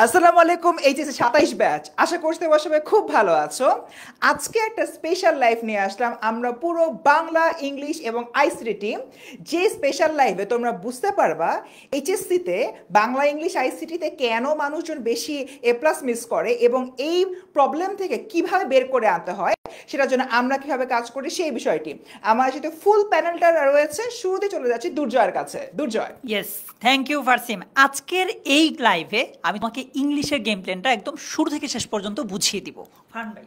আসসালামু আলাইকুম, HSC 27 batch. আশা করছি তোমরা সবাই খুব ভালো আছো। আজকে একটা স্পেশাল লাইভ নিয়ে আসলাম। আমরা পুরো বাংলা, ইংলিশ এবং আইসিটি টিম, যে স্পেশাল লাইভে তোমরা বুঝতে পারবা এইচএসসিতে বাংলা, ইংলিশ, আইসিটিতে কেন মানুষজন বেশি এ প্লাস মিস করে এবং এই প্রবলেম থেকে কিভাবে বের করে আনতে হয়, সেটার জন্য আমরা কিভাবে কাজ করি সেই বিষয়টি। আমার সাথে ফুল প্যানেলটা রয়েছে। শুরুতে চলে যাচ্ছি দুর্জয়ের কাছে। Durjoy. Yes, thank you Farsim. আজকের এই লাইভে আমি তোমাকে ইংলিশের গেম প্ল্যানটা একদম শুরু থেকে শেষ পর্যন্ত বুঝিয়ে দিব। ফারহান ভাই,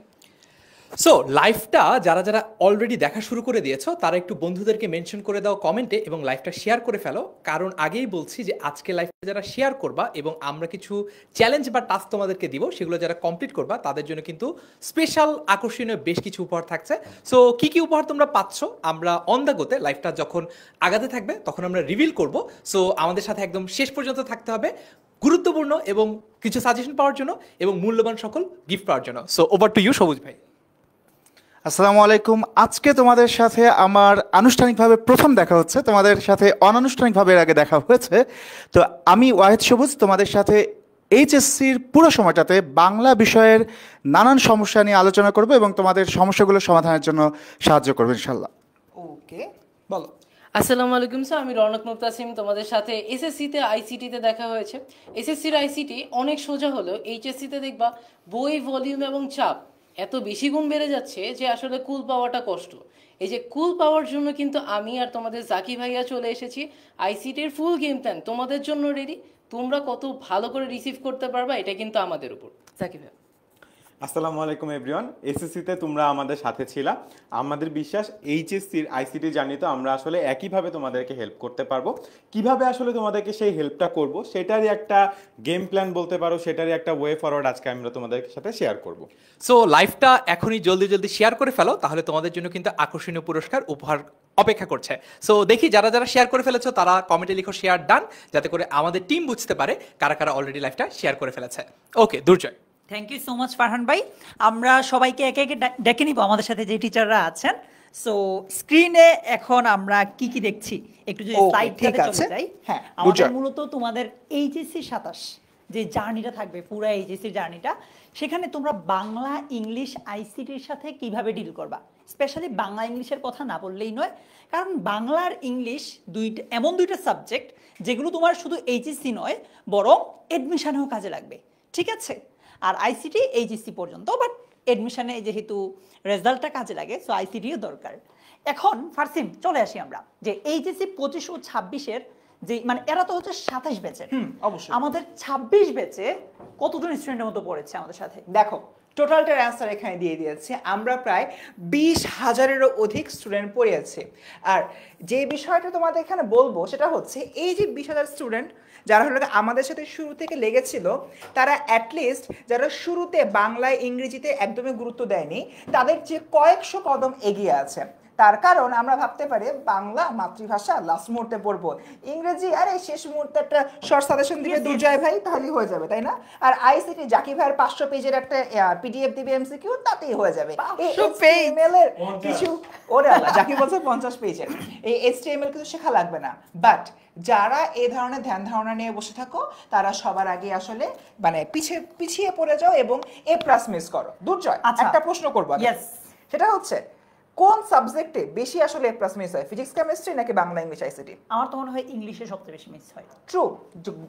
সো লাইভটা যারা যারা অলরেডি দেখা শুরু করে দিয়েছো তারা একটু বন্ধুদেরকে মেনশন করে দাও কমেন্টে এবং লাইভটা শেয়ার করে ফেলো, কারণ আগেই বলছি যে আজকে লাইভটা যারা শেয়ার করবা এবং আমরা কিছু চ্যালেঞ্জ বা টাস্ক তোমাদেরকে দিব, সেগুলো যারা কমপ্লিট করবা তাদের জন্য কিন্তু স্পেশাল আকর্ষণীয় বেশ কিছু উপহার থাকছে। সো কি কি উপহার তোমরা পাচ্ছ আমরা অন দ্য গোতে লাইভটা যখন আগাতে থাকবে তখন আমরা রিভিল করব। সো আমাদের সাথে একদম শেষ পর্যন্ত থাকতে হবে গুরুত্বপূর্ণ এবং কিছু সাজেশন পাওয়ার জন্য এবং মূল্যবান সকল গিফট পাওয়ার জন্য। সো ওভার টু ইউ সবুজ ভাই। আসসালামু আলাইকুম। আজকে তোমাদের সাথে আমার আনুষ্ঠানিকভাবে প্রথম দেখা হচ্ছে, তোমাদের সাথে অনানুষ্ঠানিকভাবে এর আগে দেখা হয়েছে। তো আমি ওয়াহিদ সবুজ তোমাদের সাথে এইচএসসির পুরো সময়টাতে বাংলা বিষয়ের নানান সমস্যা নিয়ে আলোচনা করব এবং তোমাদের সমস্যাগুলো সমাধানের জন্য সাহায্য করবো ইনশাল্লাহ। ওকে, বলো। আসসালামু আলাইকুম স্যার, আমি রৌনক মুক্তাসিম। তোমাদের সাথে এসএসসিতে আইসিটিতে দেখা হয়েছে। এসএসসির আইসিটি অনেক সোজা হলো, এইচএসসিতে দেখবা বই, ভলিউম এবং চাপ এত বেশি গুণ বেড়ে যাচ্ছে যে আসলে কুল পাওয়াটা কষ্ট। এই যে কুল পাওয়ার জন্য কিন্তু আমি আর তোমাদের জাকি ভাইয়া চলে এসেছি। আইসিটির ফুল গেম প্ল্যান তোমাদের জন্য রেডি। তোমরা কত ভালো করে রিসিভ করতে পারবা এটা কিন্তু আমাদের উপর। জাকি ভাইয়া। আসসালামু আলাইকুম এভরিওয়ান। এসএসসিতে তোমরা আমাদের সাথে ছিলা। আমাদের বিশ্বাস এইচএসসির আইসিটি জার্নিতে আমরা আসলে একইভাবে তোমাদেরকে হেল্প করতে পারবো। কিভাবে আসলে তোমাদেরকে সেই হেল্পটা করব সেটারই একটা গেম প্ল্যান বলতে পারো, সেটারই একটা ওয়ে ফরওয়ার্ড আজকে আমরা তোমাদের সাথে শেয়ার করব। সো লাইভটা এখনই জলদি জলদি শেয়ার করে ফেলো, তাহলে তোমাদের জন্য কিন্তু আকর্ষণীয় পুরস্কার উপহার অপেক্ষা করছে। সো দেখি যারা যারা শেয়ার করে ফেলেছো তারা কমেন্টে লিখো শেয়ার ডান, যাতে করে আমাদের টিম বুঝতে পারে কারা কারা অলরেডি লাইভটা শেয়ার করে ফেলেছে। Okay, Durjoy. Thank you so much Farhan ভাই। আমরা সবাইকে একে একে ডেকে নিব, আমাদের সাথে যে টিচাররা আছেন। সো স্ক্রিনে এখন আমরা কি কি দেখছি একটু যদি স্লাইডটাতে চলে যাই। হ্যাঁ, আমাদের মূলত তোমাদের এইচএসসি 27 যে জার্নিটা থাকবে, পুরো এইচএসসি জার্নিটা, সেখানে তোমরা বাংলা, ইংলিশ, আইসিটির সাথে কিভাবে ডিল করবা। স্পেশালি বাংলা ইংলিশের কথা না বললেই নয়, কারণ বাংলা আর ইংলিশ এমন দুইটা সাবজেক্ট যেগুলো তোমার শুধু এইচএসসি নয় বরং এডমিশনেও কাজে লাগবে, ঠিক আছে? আর আইসিটি এইচএসসি পর্যন্ত, বাট এডমিশনে যেহেতু রেজাল্টটা কাজে লাগে, সো আইসিটিও দরকার। এখন ফারসিম চলে আসি আমরা যে এইচএসসি 25 ও 26-এর যে মানে এরা তো হচ্ছে 27 ব্যাচের, অবশ্যই আমাদের 26 ব্যাচে কতজন স্টুডেন্টের মতো পড়েছে আমাদের সাথে? দেখো, টোটালটার অ্যান্সার এখানে দিয়ে দিয়েছে। আমরা প্রায় 20,000-এরও অধিক স্টুডেন্ট পড়িয়েছি। আর যে বিষয়টা তোমাদের এখানে বলবো সেটা হচ্ছে এই যে 20,000 স্টুডেন্ট যারা হলো আমাদের সাথে শুরু থেকে লেগেছিল, তারা অ্যাটলিস্ট যারা শুরুতে বাংলায়, ইংরেজিতে একদমই গুরুত্ব দেয়নি, তাদের যে কয়েকশো কদম এগিয়ে আছে। তার কারণ আমরা ভাবতে পারি বাংলা মাতৃভাষা লাস্ট মুহূর্তে পড়বো, ইংরেজি আরে শেষ মুহূর্তে একটা শর্ট সাজেশন দিবে দুর্জয় ভাই, তাহলেই হয়ে যাবে, তাই না? আর আইসিটি জাকি ভাইয়ের 500 পেজের একটা পিডিএফ দিবে এমসিকিউ, তাতেই হয়ে যাবে। এইচটিএমএল এর কিছু, ওরে আল্লাহ, জাকি বলছে 50 পেজের, এই এইচটিএমএল কিছু শেখা লাগবে না। বাট যারা এই ধরনের ধ্যান ধারণা নিয়ে বসে থাকো, তারা সবার আগে আসলে মানে পিছিয়ে পড়ে যাও এবং এ প্লাস মিস করো। দুর্জয়, একটা প্রশ্ন করবো, সেটা হচ্ছে কোন সাবজেক্টে বেশি আসলে এ প্লাস মিস হয়, ফিজিক্স, কেমিস্ট্রি নাকি বাংলা, ইংলিশ, আইসিটি? আমার তো মনে হয় ইংলিশে সবচেয়ে বেশি মিস হয়। ট্রু।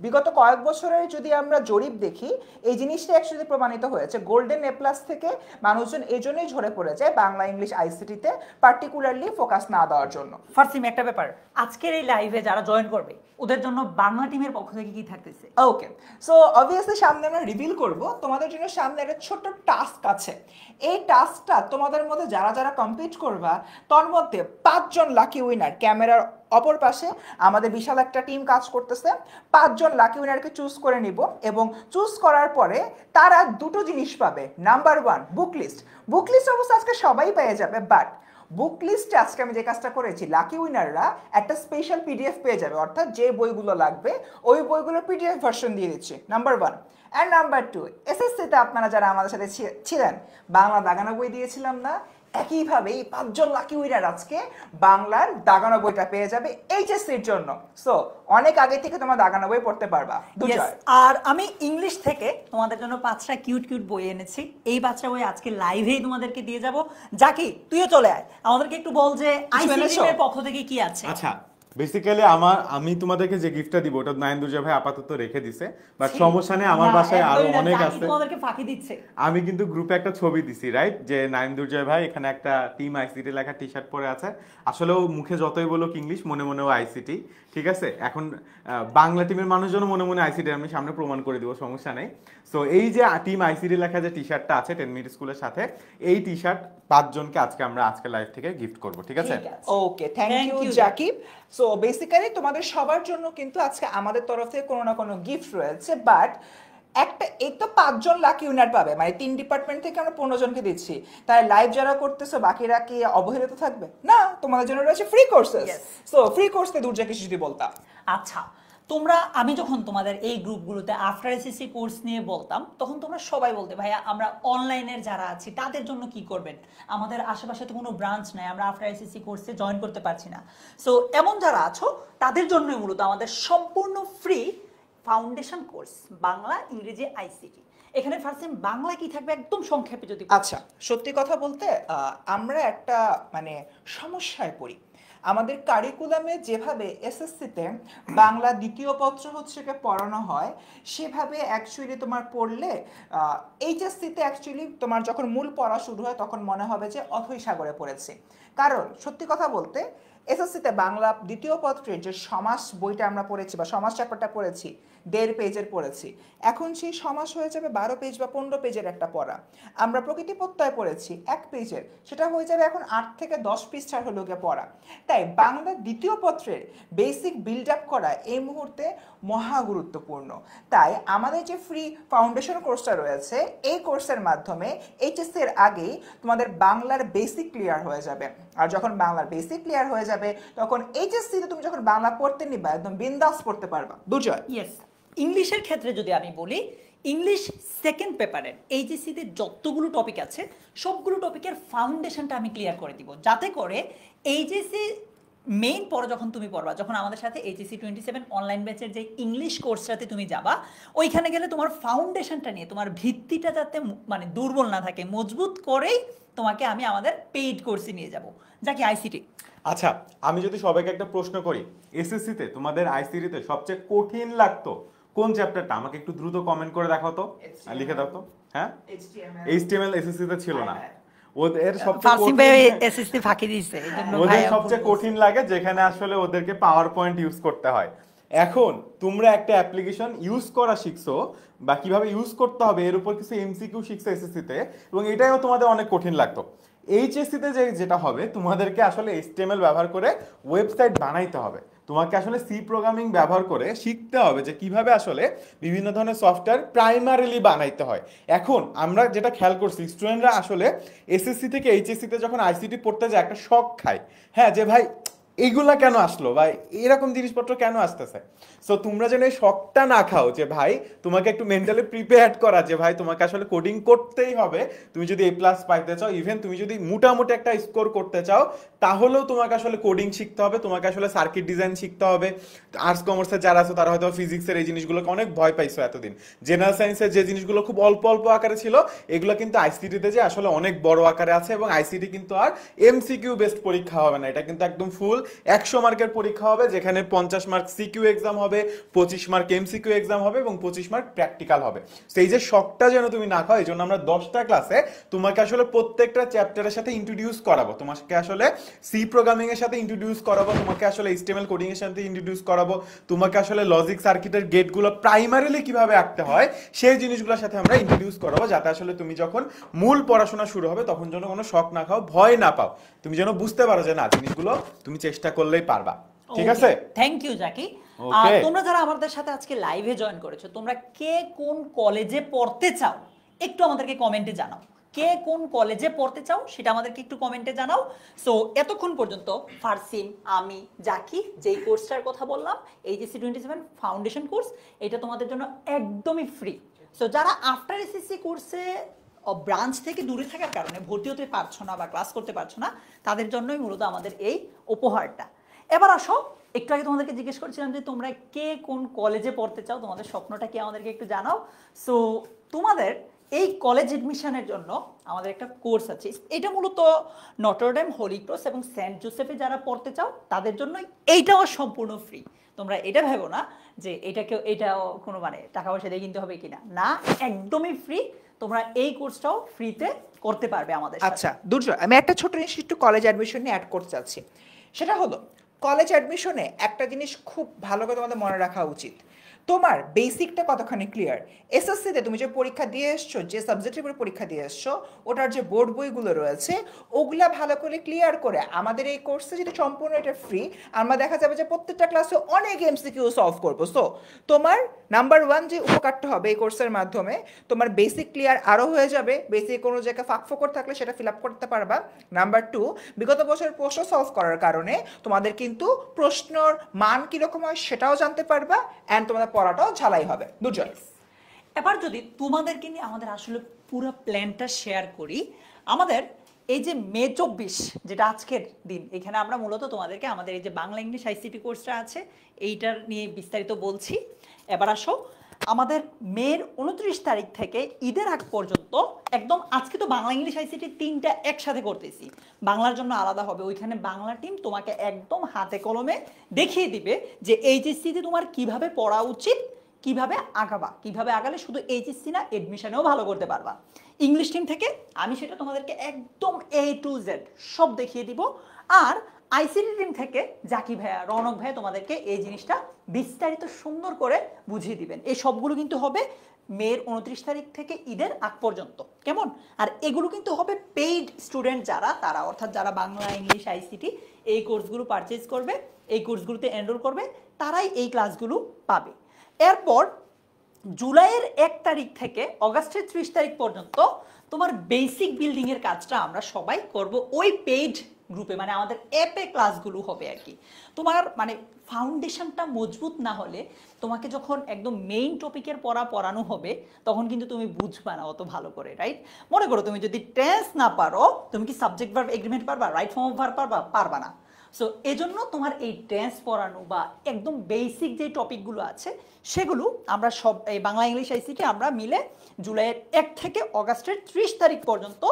বিগত কয়েক বছরের যদি আমরা জরিপ দেখি, এই জিনিসটা অ্যাকচুয়ালি প্রমাণিত হয়েছে। গোল্ডেন এ প্লাস থেকে মানুষজন এই জন্যই ঝরে পড়ে যায় বাংলা, ইংলিশ, আইসিটিতে পার্টিকুলারলি ফোকাস না দেওয়ার জন্য। ফারসিম, একটা ব্যাপার, আজকের এই লাইভে যারা জয়েন করবে ওদের জন্য বাংলা টিমের পক্ষ থেকে কি থাকতেছে? ওকে, সো অবভিয়াসলি সামনে আমরা রিভিল করব। তোমাদের জন্য সামনে একটা ছোট্ট টাস্ক আছে। এই টাস্কটা তোমাদের মধ্যে যারা যারা কমপ্লিট করবা, তার মধ্যে 5 জন লাকি উইনার, ক্যামেরার অপর পাশে আমাদের বিশাল একটা টিম কাজ করতেছে, 5 জন লাকি উইনারকে চুজ করে নিব এবং চুজ করার পরে তারা দুটো জিনিস পাবে। Number 1, book list. Book list অবশ্য আজকে সবাই পেয়ে যাবে, বাট বুক লিস্টে আজকে আমি যে কাজটা করেছি, লাকি উইনাররা একটা স্পেশাল পিডিএফ পেয়ে যাবে, অর্থাৎ যে বইগুলো লাগবে ওই বইগুলোর পিডিএফ ভার্সন দিয়ে দিচ্ছি, নাম্বার 1। অ্যান্ড নাম্বার 2, এসএসসিতে আপনারা যারা আমাদের সাথে ছিলেন, বাংলা দাগানো বই দিয়েছিলাম না, একইভাবে এই 5 জন লাকি উইনার আজকে বাংলার দাগানো বইটা পেয়ে যাবে এইচএসসির জন্য। সো অনেক আগে থেকে তোমরা দাগানো বই পড়তে পারবা। Yes, দুজয় আর আমি ইংলিশ থেকে তোমাদের জন্য 5টা কিউট কিউট বই এনেছি। এই 5টা বই আজকে লাইভেই তোমাদেরকে দিয়ে যাব। জাকি তুইও চলে আয়, আমাদেরকে একটু বল যে আইসিটি এর পক্ষ থেকে কি আছে। আচ্ছা, বেসিক্যালি আমি তোমাদেরকে যে গিফটটা দিব ওটা নাইন দুর্জয় ভাই আপাতত রেখে দিছে, বাট সমস্যা নেই, আমার না, বাসায় আরো একদমই না, অনেক জাকি আছে। তোমাদেরকে ফাঁকি দিচ্ছে। আমি কিন্তু গ্রুপে একটা ছবি দিছি, রাইট, যে নাইন দুর্জয় ভাই এখানে একটা টিম আইসিটি লেখা টি শার্ট পরে আছে। আসলে ও মুখে যতই বলুক ইংলিশ, মনে মনে ও আইসিটি, ঠিক আছে। এখন বাংলা টিমের মানুষজন মনে মনে আইসিটি, আমি সামনে প্রমাণ করে দিব, সমস্যা নেই। সো এই যে টিম আইসিটি লেখা যে টি শার্টটা আছে 10 মিনিট স্কুলের সাথে, এই টি শার্ট 5 জনকে আজকে লাইভ থেকে গিফট করব, ঠিক আছে। ওকে, থ্যাংক ইউ জাকিব। সো বেসিক্যালি তোমাদের সবার জন্য কিন্তু আজকে আমাদের তরফ থেকে কোনো না কোনো গিফট রয়েছে, বাট একটা এই তো 5 জন লাকি উইনার পাবে, মানে 3 ডিপার্টমেন্ট থেকে আমরা 15 জনকে দিচ্ছি। তাই লাইভ যারা করতেছো বাকিরা কি অবহেলিত থাকবে না? তোমাদের জন্য রয়েছে ফ্রি কোর্সেস। সো ফ্রি কোর্সে দুর্জয় কিছু যদি বলতা। আচ্ছা, তোমরা আমি যখন তোমাদের এই গ্রুপগুলোতে আফটার এসএসসি কোর্স নিয়ে বলতাম, তখন তোমরা সবাই বলতে ভাইয়া আমরা অনলাইনের যারা আছি তাদের জন্য কি করবেন, আমাদের আশেপাশে তো কোনো ব্রাঞ্চ নাই, আমরা আফটার এসএসসি কোর্সে জয়েন করতে পারছি না। সো এমন যারা আছো তাদের জন্যই মূলত আমাদের সম্পূর্ণ ফ্রি ফাউন্ডেশন কোর্স বাংলা ইংরেজি আইসিটি। এখানে ফার্স্ট টাইম বাংলা কি থাকবে একদম সংক্ষেপে যদি। আচ্ছা, সত্যি কথা বলতে আমরা একটা মানে সমস্যায় পড়ি। আমাদের কারিকুলামে যেভাবে এসএসসিতে বাংলা দ্বিতীয় পত্র হচ্ছে পড়ানো হয়, সেভাবে অ্যাকচুয়ালি তোমার পড়লে এইচএসসিতে অ্যাকচুয়ালি তোমার যখন মূল পড়া শুরু হয় তখন মনে হবে যে অথৈ সাগরে পড়েছে। কারণ সত্যি কথা বলতে এসএসসিতে বাংলা দ্বিতীয় পত্রের যে সমাস বইটা আমরা পড়েছি বা সমাস চ্যাপ্টারটা পড়েছি 1.5 পেজের পড়েছি, এখন সেই সমাস হয়ে যাবে 12 পেজ বা 15 পেজের একটা পড়া। আমরা প্রকৃতি প্রত্যয় পড়েছি 1 পেজের, সেটা হয়ে যাবে এখন 8 থেকে 10 পৃষ্ঠার হলো গিয়ে পড়া। তাই বাংলা দ্বিতীয় পত্রের বেসিক বিল্ড আপ করা এই মুহূর্তে মহা গুরুত্বপূর্ণ। তাই আমাদের যে ফ্রি ফাউন্ডেশন কোর্সটা রয়েছে, এই কোর্সের মাধ্যমে এইচএসসি এর আগেই তোমাদের বাংলার বেসিক ক্লিয়ার হয়ে যাবে। আর যখন বাংলার বেসিক ক্লিয়ার হয়ে যাবে তখন এইচএসসিতে তুমি যখন বাংলা পড়তে নিবা একদম বিন্দাস পড়তে পারবা। দুর্জয়। ইয়েস, ইংলিশের ক্ষেত্রে যদি আমি বলি, ইংলিশ সেকেন্ড পেপারের এইচএসসিতে যতগুলো টপিক আছে সবগুলো টপিকের ফাউন্ডেশনটা আমি ক্লিয়ার করে দিব, যাতে করে এইচএসসি মেইন পড়া যখন তুমি পড়বা, যখন আমাদের সাথে এইচএসসি 27 অনলাইন ব্যাচের যে ইংলিশ কোর্সটাতে তুমি যাবা, ওইখানে গেলে তোমার ফাউন্ডেশনটা নিয়ে তোমার ভিত্তিটা যাতে মানে দুর্বল না থাকে, মজবুত করেই তোমাকে আমি আমাদের পেইড কোর্সে নিয়ে যাব, যা কি আইসিটি। আচ্ছা, আমি যদি সবাইকে একটা প্রশ্ন করি, এসএসসিতে তোমাদের আইসিটিতে সবচেয়ে কঠিন লাগতো কোন চ্যাপ্টারটা? আমাকে একটু দ্রুত কমেন্ট করে দেখাও তো, লিখে দাও তো। হ্যাঁ, এইচটিএমএল এসএসসিতে ছিল না। ওদের সবচেয়ে কঠিন লাগে যেখানে আসলে ওদেরকে পাওয়ার পয়েন্ট ইউজ করতে হয়। এখন তোমরা একটা অ্যাপ্লিকেশন ইউজ করা শিখছো বা কিভাবে ইউজ করতে হবে এর উপর কিছু এমসিকিউ শিখছো এসএসসিতে, এবং এটাও তোমাদের অনেক কঠিন লাগতো। এইচএসসিতে যেটা হবে, তোমাদেরকে আসলে এইচটিএমএল ব্যবহার করে ওয়েবসাইট বানাইতে হবে। তোমাকে আসলে সি প্রোগ্রামিং ব্যবহার করে শিখতে হবে যে কিভাবে আসলে বিভিন্ন ধরনের সফটওয়্যার প্রাইমারিলি বানাইতে হয়। এখন আমরা যেটা খেয়াল করছি, স্টুডেন্টরা আসলে এসএসসি থেকে এইচএসসিতে যখন আইসিটি পড়তে যায় একটা শক খায়, হ্যাঁ, যে ভাই এইগুলা কেন আসলো বা এরকম জিনিসপত্র কেন আসতেছে। সো তোমরা যেন এই শকটা না খাও, যে ভাই তোমাকে একটু মেন্টালি প্রিপেয়ার্ড করা যে ভাই তোমাকে আসলে কোডিং করতেই হবে। তুমি যদি A+ পাইতে চাও, ইভেন তুমি যদি মোটামুটি একটা স্কোর করতে চাও, তাহলেও তোমাকে আসলে কোডিং শিখতে হবে, তোমাকে আসলে সার্কিট ডিজাইন শিখতে হবে। আর্টস কমার্সের যারা আছে তারা হয়তো ফিজিক্সের এই জিনিসগুলোকে অনেক ভয় পাইছো এতদিন। জেনারেল সায়েন্সের যে জিনিসগুলো খুব অল্প অল্প আকারে ছিল, এগুলো কিন্তু আইসিটিতে যে আসলে অনেক বড় আকারে আছে। এবং আইসিটি কিন্তু আর এমসিকিউ বেসড পরীক্ষা হবে না, এটা কিন্তু একদম ফুল 100 মার্কের পরীক্ষা হবে, যেখানে 50 মার্ক সিকিউ এক্সাম হবে, 25 মার্ক এমসিকিউ এক্সাম হবে এবং 25 মার্ক প্র্যাকটিক্যাল হবে। সেই যে শকটা যেন তুমি না খাও, এই জন্য আমরা 10টা ক্লাসে তোমাকে আসলে প্রত্যেকটা চ্যাপ্টারের সাথে ইন্ট্রোডিউস করাবো। তোমাকে আসলে সি প্রোগ্রামিং এর সাথে ইন্ট্রোডিউস করাবো, তোমাকে আসলে এইচটিএমএল কোডিং এর সাথে ইন্ট্রোডিউস করাবো, তোমাকে আসলে লজিক সার্কিটের গেটগুলো প্রাইমারিলি কিভাবে আঁকতে হয় সেই জিনিসগুলোর সাথে আমরা ইন্ট্রোডিউস করাবো, যাতে আসলে তুমি যখন মূল পড়াশোনা শুরু হবে তখন যেন কোনো শক না খাও, ভয় না পাও, তুমি যেন বুঝতে পারো যে না, জিনিসগুলো তুমি চেষ্টা করলেই পারবা। ঠিক আছে, থ্যাংক ইউ জাকি। আর তোমরা যারা আমাদের সাথে আজকে লাইভে জয়েন করেছো, তোমরা কে কোন কলেজে পড়তে চাও একটু আমাদেরকে কমেন্টে জানাও। কে কোন কলেজে পড়তে চাও সেটা আমাদেরকে একটু কমেন্টে জানাও। সো এতক্ষণ পর্যন্ত ফারসিন, আমি, জাকি যেই কোর্সটার কথা বললাম, এইচএসসি 27 ফাউন্ডেশন কোর্স, এটা তোমাদের জন্য একদমই ফ্রি। সো যারা আফটার এসএসসি কোর্সে ব্রাঞ্চ থেকে দূরে থাকার কারণে ভর্তি হতে পারছো না বা ক্লাস করতে পারছো না, তাদের জন্যই মূলত আমাদের এই উপহারটা। এবার আসো, একটু আগে তোমাদেরকে জিজ্ঞেস করছিলাম যে তোমরা কে কোন কলেজে পড়তে চাও, তোমাদের স্বপ্নটা কি আমাদেরকে একটু জানাও। সো তোমাদের এই কলেজ এডমিশনের জন্য আমাদের একটা কোর্স আছে, এটা মূলত নটরডেম, হোলি ক্রস এবং সেন্ট জোসেফে যারা পড়তে চাও তাদের জন্য এইটাও সম্পূর্ণ ফ্রি। তোমরা এটা ভেবো না যে এটাও কোনো মানে টাকা পয়সা দিয়ে কিনতে হবে কিনা, না, একদমই ফ্রি। তোমরা এই কোর্সটাও ফ্রিতে করতে পারবে আমাদের সাথে। আচ্ছা দুর্জয়, আমি একটা ছোট জিনিস একটু কলেজ অ্যাডমিশন নিয়ে অ্যাড করতে চাচ্ছি। সেটা হলো কলেজ অ্যাডমিশনে একটা জিনিস খুব ভালো করে তোমাদের মনে রাখা উচিত, তোমার বেসিকটা কতখানি ক্লিয়ার। এসএসসিতে তুমি যে পরীক্ষা দিয়ে এসছো, যে সাবজেক্টের উপর পরীক্ষা দিয়ে এসছো, ওটার যে বোর্ড বইগুলো রয়েছে ওগুলা ভালো করে ক্লিয়ার করে আমাদের এই কোর্সে যদি সম্পূর্ণ এটা ফ্রি, আমরা দেখা যাবে যে প্রত্যেকটা ক্লাসে অনেক এমসিকিউ সলভ করবো। সো তোমার নাম্বার ওয়ান যে উপকারটা হবে এই কোর্সের মাধ্যমে, তোমার বেসিক ক্লিয়ার আরও হয়ে যাবে, বেসিক কোনো জায়গায় ফাঁকফোকর থাকলে সেটা ফিল আপ করতে পারবা। নাম্বার টু, বিগত বছরের প্রশ্ন সলভ করার কারণে তোমাদের কিন্তু প্রশ্নর মান কীরকম হয় সেটাও জানতে পারবা, অ্যান্ড তোমাদের পড়াটাও ঝালাই হবে। দুর্জয়, এবার যদি তোমাদেরকে নিয়ে আমাদের আসলে পুরো প্ল্যানটা শেয়ার করি, আমাদের এই যে মে 24 যেটা আজকের দিন, এখানে আমরা মূলত তোমাদেরকে আমাদের এই যে বাংলা ইংলিশ আইসিটি কোর্সটা আছে এইটার নিয়ে বিস্তারিত বলছি। এবার আসো, আমাদের মের 29 তারিখ থেকে ঈদের আগ পর্যন্ত একদম, আজকে তো বাংলা ইংলিশ আইসিটি 3টা একসাথে করতেছি, বাংলার জন্য আলাদা হবে, ওইখানে বাংলা টিম তোমাকে একদম হাতে কলমে দেখিয়ে দিবে যে এইচএসসিতে তোমার কিভাবে পড়া উচিত, কিভাবে আগাবা, কিভাবে আগালে শুধু এইচএসসি না এডমিশনেও ভালো করতে পারবা। ইংলিশ টিম থেকে আমি সেটা তোমাদেরকে একদম A to Z সব দেখিয়ে দিব। আর আইসিটি টিম থেকে জাকি ভাইয়া, রনক ভাইয়া তোমাদেরকে এই জিনিসটা বিস্তারিত সুন্দর করে বুঝিয়ে দিবেন। এই সবগুলো কিন্তু হবে মের 29 তারিখ থেকে ঈদের আগ পর্যন্ত, কেমন? আর এগুলো কিন্তু হবে পেইড স্টুডেন্ট যারা, তারা অর্থাৎ যারা বাংলা ইংলিশ আইসিটি এই কোর্সগুলো পারচেজ করবে, এই কোর্সগুলোতে এনরোল করবে, তারাই এই ক্লাসগুলো পাবে। এরপর জুলাইয়ের 1 তারিখ থেকে অগাস্টের 30 তারিখ পর্যন্ত তোমার বেসিক বিল্ডিং এর কাজটা আমরা সবাই করব ওই পেইড গ্রুপে, মানে আমাদের অ্যাপে ক্লাসগুলো হবে আর কি। তোমার মানে ফাউন্ডেশনটা মজবুত না হলে তোমাকে যখন একদম মেইন টপিকের পড়ানো হবে তখন কিন্তু তুমি বুঝবা না অত ভালো করে, রাইট? মনে করো তুমি যদি টেন্স না পারো, তুমি কি সাবজেক্ট ভার্ব এগ্রিমেন্ট পারবা, রাইট ফর্ম অফ ভার্ব পারবা না। সো এজন্য তোমার এই টেন্স পড়ানো বা একদম বেসিক যে টপিকগুলো আছে সেগুলো আমরা সব এই বাংলা ইংলিশ আইসিটি আমরা মিলে জুলাইয়ের 1 থেকে অগাস্টের 30 তারিখ পর্যন্ত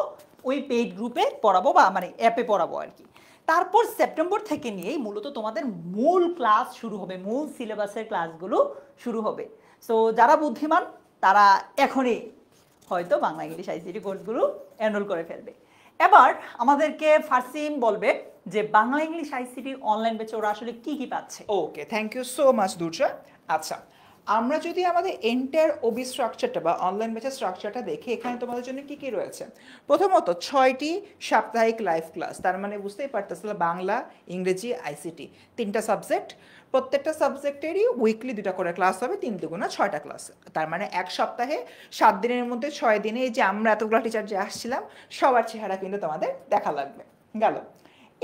ওই পেইড গ্রুপে পড়াবো বা মানে অ্যাপে পড়াবো আর কি। তারপর সেপ্টেম্বর থেকে নিয়েই মূলত তোমাদের মূল ক্লাস শুরু হবে, মূল সিলেবাসের ক্লাসগুলো শুরু হবে। সো যারা বুদ্ধিমান তারা এখনই হয়তো বাংলা ইংলিশ আইসিটি কোর্সগুলো এনরোল করে ফেলবে। এবার আমাদেরকে ফারসিম বলবে যে বাংলা ইংলিশ আইসিটি অনলাইন ব্যাচে ওরা আসলে কি কি পাচ্ছে। ওকে, থ্যাংক ইউ সো মাচ দুর্জয়। আচ্ছা, আমরা যদি আমাদের এন্টায়ার ওবি স্ট্রাকচারটা বা অনলাইন ব্যাচের স্ট্রাকচারটা দেখি, এখানে তোমাদের জন্য কি কি রয়েছে। প্রথমত 6টি সাপ্তাহিক লাইভ ক্লাস, তার মানে বুঝতেই পারতেছিল বাংলা, ইংরেজি, আইসিটি 3টা সাবজেক্ট, প্রত্যেকটা সাবজেক্টেরই উইকলি 2টা করে ক্লাস হবে, 3 দুগুণা 6টা ক্লাস। তার মানে এক সপ্তাহে 7 দিনের মধ্যে 6 দিনে এই যে আমরা এতগুলো টিচার যে আসছিলাম সবার চেহারা কিন্তু তোমাদের দেখা লাগবে। গেল,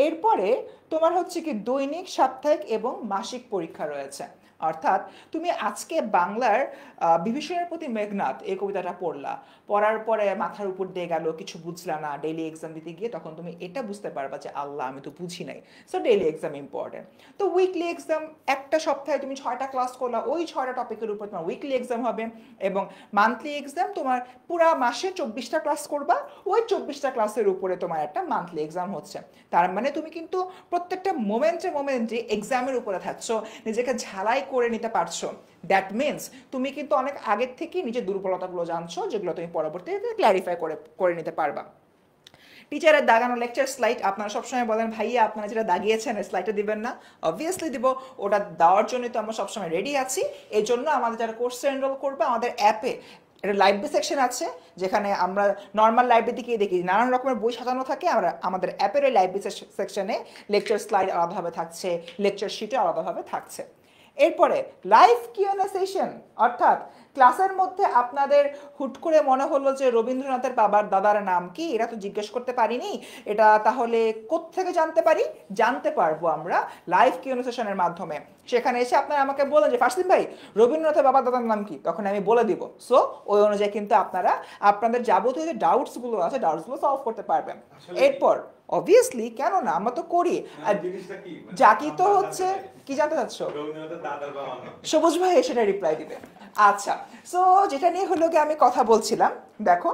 এরপরে তোমার হচ্ছে কি দৈনিক, সাপ্তাহিক এবং মাসিক পরীক্ষা রয়েছে। অর্থাৎ তুমি আজকে বাংলার বিভীষণের প্রতি মেঘনাদ এই কবিতাটা পড়ার পরে মাথার উপর দিয়ে গেল, কিছু বুঝলা না, ডেইলি এক্সাম দিতে গিয়ে তখন তুমি এটা বুঝতে পারবা যে আল্লাহ আমি তো বুঝি নাই। So daily exam important. তো উইকলি এক্সাম, একটা সপ্তাহে তুমি 6টা ক্লাস করলা, ওই 6টা টপিকের উপর তোমার উইকলি এক্সাম হবে। এবং মান্থলি এক্সাম তোমার পুরা মাসে 24টা ক্লাস করবা, ওই 24টা ক্লাসের উপরে তোমার একটা মান্থলি এক্সাম হচ্ছে। তার মানে তুমি কিন্তু প্রত্যেকটা মোমেন্টে এক্সামের উপরে থাকছো, নিজেকে ঝালাই করে নিতে পারছো। দ্যাট মিনস তুমি কিন্তু অনেক আগের থেকেই নিজের দুর্বলতাগুলো জানছো, যেগুলো তুমি পরবর্তীতে ক্ল্যারিফাই করে নিতে পারবা। টিচারের দাগানো লেকচার স্লাইড, আপনারা সবসময় বলেন ভাইয়া আপনারা যেটা দাগিয়েছেন স্লাইডটা দিবেন না, অবভিয়াসলি দিব, ওটা দেওয়ার জন্য তো আমরা সবসময় রেডি আছি। এই জন্য আমাদের যারা কোর্সে এনরোল করবে আমাদের অ্যাপে একটা লাইব্রেরি সেকশন আছে, যেখানে আমরা নর্মাল লাইব্রেরিতে গিয়ে দেখি নানান রকমের বই সাজানো থাকে। আমরা আমাদের অ্যাপের ওই লাইব্রেরি সেকশনে লেকচার স্লাইড আলাদাভাবে থাকছে, লেকচার শিটে আলাদাভাবে থাকছে। এরপরে লাইভ কিউএনএ সেশন, অর্থাৎ ক্লাসের মধ্যে আপনাদের হুট করে মনে হলো যে রবীন্দ্রনাথের বাবার দাদার নাম কি, এটা তো জিজ্ঞেস করতে পারিনি, এটা তাহলে কোত্থেকে জানতে পারি? জানতে পারবো আমরা লাইভ কিউএনএ সেশনের মাধ্যমে। সেখানে এসে আপনারা আমাকে বলেন যে ফারসিন ভাই রবীন্দ্রনাথের বাবার দাদার নাম কি, তখন আমি বলে দিব। সো ওই অনুযায়ী কিন্তু আপনারা আপনাদের যাবতীয় যে ডাউটসগুলো আছে ডাউটসগুলো সলভ করতে পারবেন। এরপর অবভিয়াসলি কেন না, আমরা তো করি। আর জাকি তো হচ্ছে কি জানতে চাচ্ছ? সবুজ ভাই সেটা রিপ্লাই দিবে। আচ্ছা, সো যেটা নিয়ে হলো গিয়ে আমি কথা বলছিলাম, দেখো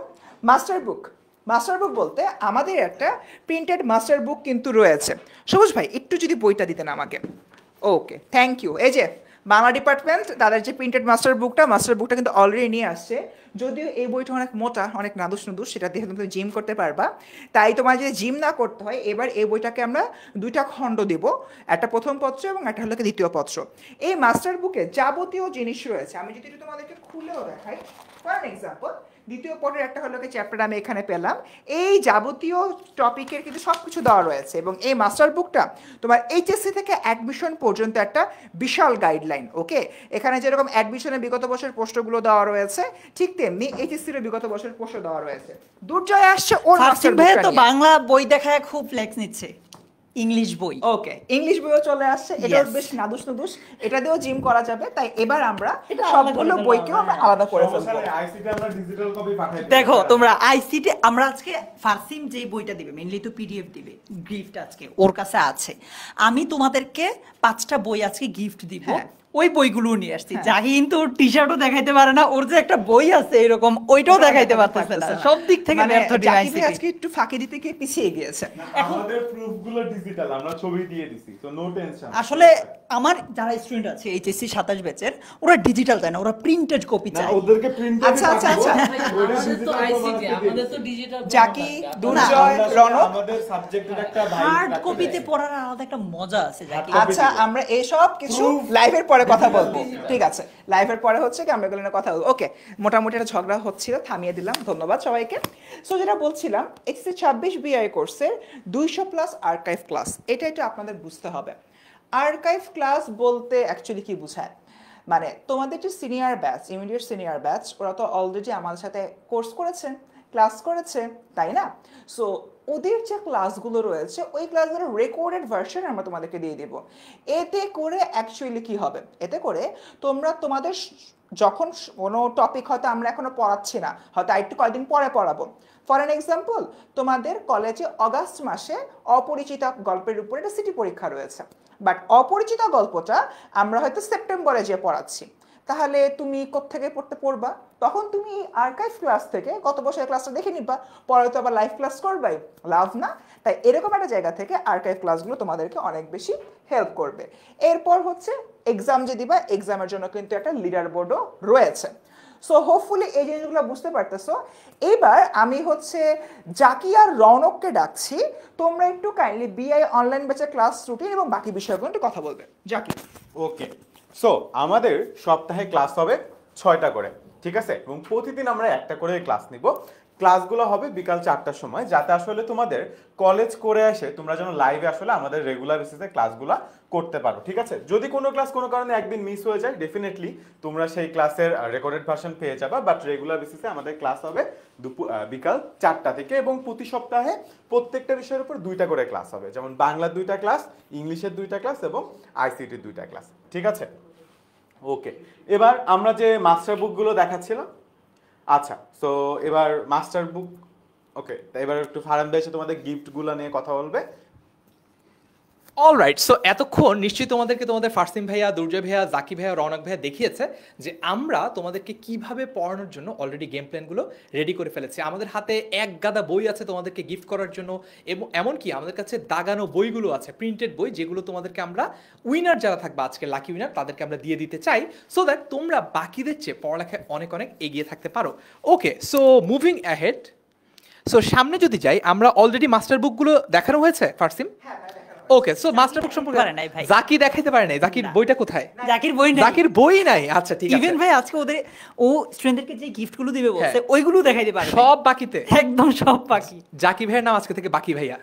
মাস্টার বুক বলতে আমাদের একটা প্রিন্টেড মাস্টার বুক কিন্তু রয়েছে। সবুজ ভাই একটু যদি বইটা দিতেন আমাকে। ওকে, থ্যাংক ইউ। এই যে বাংলা ডিপার্টমেন্ট তাদের যে প্রিন্টেড মাস্টার বুকটা কিন্তু অলরেডি নিয়ে আসছে। যদিও এই বইটা অনেক মোটা, অনেক নাদুস নুদুস, সেটা দেখে তুমি জিম করতে পারবা। তাই তোমার যদি জিম না করতে হয়, এবার এই বইটাকে আমরা 2টা খণ্ড দিব, একটা প্রথম পত্র এবং একটা হলো দ্বিতীয় পত্র। এই মাস্টার বুকে যাবতীয় জিনিস রয়েছে। আমি যদি তোমাদেরকে খুলেও দেখাই, ফর এক্সাম্পল দ্বিতীয় পত্রের একটা হলো চ্যাপ্টার আমি এখানে পেলাম। এই যাবতীয় টপিকের কিন্তু সব কিছু দেওয়া রয়েছে এবং এই মাস্টার বুকটা তোমার এইচএসসি থেকে অ্যাডমিশন পর্যন্ত একটা বিশাল গাইডলাইন। ওকে, এখানে যেরকম অ্যাডমিশনের বিগত বছরের প্রশ্নগুলো দেওয়া রয়েছে, ঠিক তেমনি এইচএসসির বিগত বছরের প্রশ্ন দেওয়া রয়েছে। দুর্জয় আসছে ওর মাস্টার ভাই বুকটা তো নিয়ে। বাংলা বই দেখায় খুব ফ্লেক্স নিচ্ছে, ইংলিশ বই। ওকে, ইংলিশ বইও চলে আসছে, এটা Yes. বেশ নাদুস নুদুস, এটা দিয়েও জিম করা যাবে। তাই এবার আমরা এটা সবগুলো আলাদা বইকেও আমরা আলাদা করে ফেলবো। আইসিটি আমরা ডিজিটাল কপি পাঠাই দিই। দেখো তোমরা আইসিটি, আমরা আজকে ফারসিম যে বইটা দিবে মেইনলি তো পিডিএফ দিবে, গিফট আজকে ওর কাছে আছে। আমি তোমাদেরকে 5টা বই আজকে গিফট দিব, হ্যাঁ। ওই বইগুলো নিয়ে আসছি। যাকে কিন্তু ওর টি শার্টও দেখাইতে পারে না, ওর যে একটা বই আছে এরকম ওইটাও দেখাইতে পারতেছে না। সব দিক থেকে মানে ব্যর্থ টিম জাকির ভাই আইসিটি। আজকে একটু ফাঁকি দিতে গিয়ে পিছিয়ে গিয়েছে। আমাদের প্রুফগুলো ডিজিটাল, আমরা ছবি দিয়ে দিছি, তো নো টেনশন। আসলে আমার যারা স্টুডেন্ট আছে এইচএসসি 27 ব্যাচের, ওরা ডিজিটাল চায় না, ওরা প্রিন্টেড কপি না, চায়। ওদেরকে প্রিন্ট আচ্ছা, আচ্ছা, আচ্ছা। আমাদের তো আইসিটি, আমাদের তো ডিজিটাল। জাকি, দুর্জয়, রনক, আমাদের সাবজেক্টের একটা হার্ড কপিতে পড়ার আলাদা একটা মজা আছে জাকি। আচ্ছা আমরা এইসব কিছু লাইভের পরে কথা বলবো, ঠিক আছে? লাইভের পরে হচ্ছে কি আমরা এগুলো নিয়ে কথা বলবো। ওকে, মোটামুটি একটা ঝগড়া হচ্ছিল, থামিয়ে দিলাম, ধন্যবাদ সবাইকে। সো যেটা বলছিলাম, এইচএসসি 26 বিআই কোর্সের 200+ আর্কাইভ ক্লাস, এটা আপনাদের বুঝতে হবে। আর্কাইভ ক্লাস বলতে অ্যাকচুয়ালি কি বোঝায়? মানে তোমাদের যে senior batch, immediate senior batch, ওরা তো অলরেডি আমাদের সাথে কোর্স করেছে, ক্লাস করেছে, তাই না? সো ওদের যে ক্লাসগুলো রয়েছে ওই ক্লাসগুলোর রেকর্ডেড ভার্সন আমরা তোমাদেরকে দিয়ে দিব। এতে করে অ্যাকচুয়ালি কি হবে? এতে করে তোমরা তোমাদের যখন কোনো টপিক হয়তো আমরা এখনো পড়াচ্ছি না, হয়তো আরেকটু কয়েকদিন পরে পড়াবো। ফর অ্যান এক্সাম্পল, তোমাদের কলেজে অগাস্ট মাসে অপরিচিত গল্পের উপরে একটা সিটি পরীক্ষা রয়েছে, বাট অপরিচিত গল্পটা আমরা হয়তো সেপ্টেম্বরে যে পড়াচ্ছি। তাহলে তুমি কোত্থেকে পড়বা? তখন তুমি আর্কাইভ ক্লাস থেকে গত বছরের ক্লাসটা দেখে নিবা, পরে তো আবার লাইভ ক্লাস করবাই, লাভ না? তাই এরকম একটা জায়গা থেকে আর্কাইভ ক্লাসগুলো তোমাদেরকে অনেক বেশি হেল্প করবে। এরপর হচ্ছে এক্সাম যে দিবা, এক্সামের জন্য কিন্তু একটা লিডার বোর্ডও রয়েছে। সো হোপফুলি এই জিনিসগুলো বুঝতে পারতেছো। এবার আমি হচ্ছে জাকি আর রৌনককে ডাকছি, তোমরা একটু কাইন্ডলি বিআই অনলাইন ব্যাচের ক্লাস রুটিন এবং বাকি বিষয়গুলো একটু কথা বলবে। জাকি। ওকে, সো আমাদের সপ্তাহে ক্লাস হবে 6টা করে, ঠিক আছে? এবং প্রতিদিন আমরা একটা করে ক্লাস নিব। ক্লাসগুলো হবে বিকাল 4টার সময়, যাতে আসলে তোমাদের কলেজ করে এসে তোমরা যেন লাইভে আসলে আমাদের রেগুলার বেসিসে ক্লাসগুলো করতে পারো, ঠিক আছে? যদি কোনো ক্লাস কোনো কারণে একদিন মিস হয়ে যায়, ডেফিনেটলি তোমরা সেই ক্লাসের রেকর্ডেড ভার্সন পেয়ে যাবা, বাট রেগুলার বেসিসে আমাদের ক্লাস হবে বিকাল 4টা থেকে, এবং প্রতি সপ্তাহে প্রত্যেকটা বিষয়ের উপর 2টা করে ক্লাস হবে, যেমন বাংলার 2টা ক্লাস, ইংলিশের 2টা ক্লাস এবং আইসিটির 2টা ক্লাস, ঠিক আছে? ওকে, এবার আমরা যে মাস্টার বুকগুলো দেখাচ্ছিলাম, আচ্ছা, সো এবার মাস্টার বুক, ওকে, এবার একটু ফারান ভাই এসে তোমাদের গিফটগুলো নিয়ে কথা বলবে। অলরাইট, সো এতক্ষণ নিশ্চয়ই তোমাদেরকে তোমাদের ফারসিম ভাইয়া, দুর্জয় ভাইয়া, জাকি ভাইয়া, রৌনক ভাইয়া দেখিয়েছে যে আমরা তোমাদেরকে কিভাবে পড়ানোর জন্য অলরেডি গেম প্ল্যানগুলো রেডি করে ফেলেছি। আমাদের হাতে এক গাদা বই আছে তোমাদেরকে গিফট করার জন্য, এবং এমনকি আমাদের কাছে দাগানো বইগুলো আছে, প্রিন্টেড বই, যেগুলো তোমাদেরকে আমরা উইনার যারা থাকবে আজকে লাকি উইনার তাদেরকে আমরা দিয়ে দিতে চাই, সো দ্যাট তোমরা বাকিদের চেয়ে পড়ালেখায় অনেক অনেক এগিয়ে থাকতে পারো। ওকে, সো মুভিং অ্যাহেড, সো সামনে যদি যাই, আমরা অলরেডি মাস্টার বুকগুলো দেখানো হয়েছে ফারসিম। ওকে, সো মাস্টার বুক সম্পর্কে পারে নাই ভাই। জাকি দেখাইতে পারে নাই। জাকির বইটা কোথায়? জাকির বই নাই। জাকির বই নাই। আচ্ছা, ঠিক আছে। ইভেন ভাই আজকে ওদের ও স্টুডেন্টদেরকে যে গিফটগুলো দিবে বলছে ওইগুলো দেখাইতে পারে সব বাকিতে, একদম সব বাকি। জাকি ভাইয়ের নাম আজকে থেকে বাকি ভাইয়া।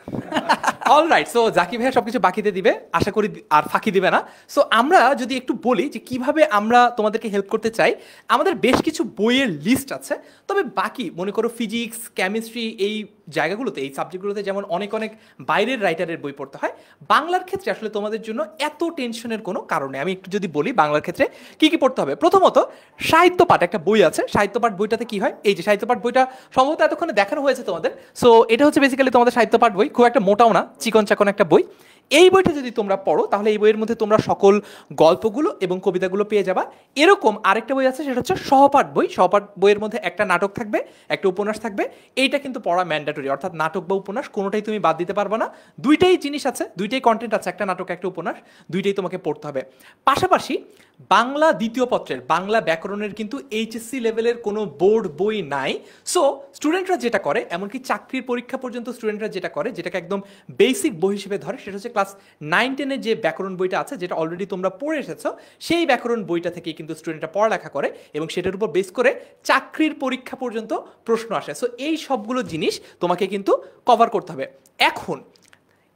অলরাইট, সো জাকি ভাইয়া সবকিছু বাকিতে দিবে, আশা করি আর ফাঁকি দিবে না। সো আমরা যদি একটু বলি যে কিভাবে আমরা তোমাদেরকে হেল্প করতে চাই, আমাদের বেশ কিছু বইয়ের লিস্ট আছে, তবে বাকি মনে করো ফিজিক্স, কেমিস্ট্রি এই জায়গাগুলোতে, এই সাবজেক্টগুলোতে যেমন অনেক অনেক বাইরের রাইটারের বই পড়তে হয়, বাংলার ক্ষেত্রে আসলে তোমাদের জন্য এত টেনশনের কোনো কারণ নেই। আমি একটু যদি বলি বাংলার ক্ষেত্রে কি কি পড়তে হবে। প্রথমত সাহিত্য পাঠ একটা বই আছে, সাহিত্য পাঠ বইটাতে কি হয়, এই যে সাহিত্য পাঠ বইটা সম্ভবত এতক্ষণে দেখানো হয়েছে তোমাদের। সো এটা হচ্ছে বেসিক্যালি তোমাদের সাহিত্য পাঠ বই, খুব একটা মোটাও না, চিকন চাকন একটা বই। এই বইটা যদি তোমরা পড়ো তাহলে এই বইয়ের মধ্যে তোমরা সকল গল্পগুলো এবং কবিতাগুলো পেয়ে যাবা। এরকম আরেকটা বই আছে, সেটা হচ্ছে সহপাঠ বই। সহপাঠ বইয়ের মধ্যে একটা নাটক থাকবে, একটা উপন্যাস থাকবে। এইটা কিন্তু পড়া ম্যান্ডেটরি, অর্থাৎ নাটক বা উপন্যাস কোনোটাই তুমি বাদ দিতে পারবে না। দুইটাই জিনিস আছে, দুইটাই কন্টেন্ট আছে, একটা নাটক একটা উপন্যাস, দুইটাই তোমাকে পড়তে হবে। পাশাপাশি বাংলা দ্বিতীয় পত্রের বাংলা ব্যাকরণের কিন্তু এইচএসসি লেভেলের কোনো বোর্ড বই নাই। সো স্টুডেন্টরা যেটা করে, এমনকি চাকরির পরীক্ষা পর্যন্ত স্টুডেন্টরা যেটা করে, যেটাকে একদম বেসিক বই হিসেবে ধরে, সেটা হচ্ছে ক্লাস 9-10-এর যে ব্যাকরণ বইটা আছে, যেটা অলরেডি তোমরা পড়ে এসেছো, সেই ব্যাকরণ বইটা থেকেই কিন্তু স্টুডেন্টরা পড়ালেখা করে এবং সেটার উপর বেস করে চাকরির পরীক্ষা পর্যন্ত প্রশ্ন আসে। সো এই সবগুলো জিনিস তোমাকে কিন্তু কভার করতে হবে। এখন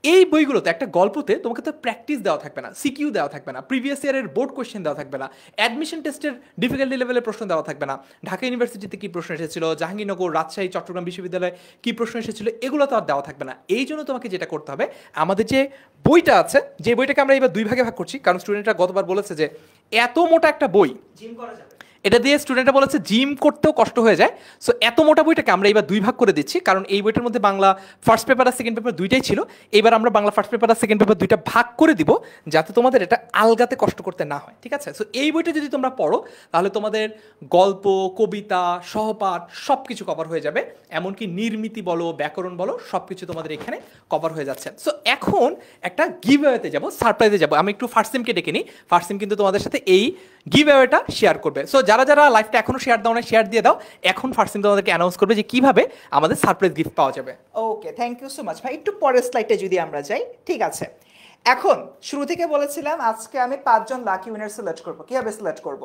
এই বইগুলোতে একটা গল্পতে তোমাকে তো প্র্যাকটিস দেওয়া থাকবে না, সিকিউ দেওয়া থাকবে না, প্রিভিয়াস ইয়ারের বোর্ড কোয়েশ্চেন দেওয়া থাকবে না, অ্যাডমিশন টেস্টের ডিফিকাল্টি লেভেলের প্রশ্ন দেওয়া থাকবে না, ঢাকা ইউনিভার্সিটিতে কী প্রশ্ন এসেছিল, জাহাঙ্গীরনগর, রাজশাহী, চট্টগ্রাম বিশ্ববিদ্যালয়ে কী প্রশ্ন এসেছিল, এগুলো তো আর দেওয়া থাকবে না। এই জন্য তোমাকে যেটা করতে হবে, আমাদের যে বইটা আছে, যে বইটাকে আমরা এবার 2 ভাগে ভাগ করছি, কারণ স্টুডেন্টরা গতবার বলেছে যে এত মোটা একটা বই জিম করা যাবে, এটা দিয়ে স্টুডেন্টরা বলেছে জিম করতেও কষ্ট হয়ে যায়। সো এত মোটা বইটাকে আমরা এবার 2 ভাগ করে দিচ্ছি, কারণ এই বইটার মধ্যে বাংলা ফার্স্ট পেপার আর সেকেন্ড পেপার দুইটাই ছিল। এবার আমরা বাংলা ফার্স্ট পেপার আর সেকেন্ড পেপার দুইটা ভাগ করে দিব, যাতে তোমাদের এটা আলগাতে কষ্ট করতে না হয়, ঠিক আছে? সো এই বইটা যদি তোমরা পড়ো তাহলে তোমাদের গল্প, কবিতা, সহপাঠ সব কিছু কভার হয়ে যাবে, এমনকি নির্মিতি বলো, ব্যাকরণ বলো, সব কিছু তোমাদের এখানে কভার হয়ে যাচ্ছে। সো এখন একটা গিভ অ্যাওয়েতে যাবো, সারপ্রাইজে যাবো। আমি একটু ফার্স্ট সিমকে ডেকে নিই, ফার্স্ট সিম কিন্তু তোমাদের সাথে এই গিভ অ্যাওয়েটা শেয়ার করবে। সো যারা যারা লাইভটা এখনো শেয়ার দাও না, শেয়ার দিয়ে দাও। এখন ফার্স্ট সিম তোমাদেরকে অ্যানাউন্স করবে যে কিভাবে আমাদের সারপ্রাইজ গিফট পাওয়া যাবে। ওকে, থ্যাংক ইউ সো মাচ ভাই। একটু পরের স্লাইডে যদি আমরা যাই, ঠিক আছে। এখন শুরু থেকে বলেছিলাম আজকে আমি 5 জন লাকি উইনার সিলেক্ট করবো। কিভাবে সিলেক্ট করব?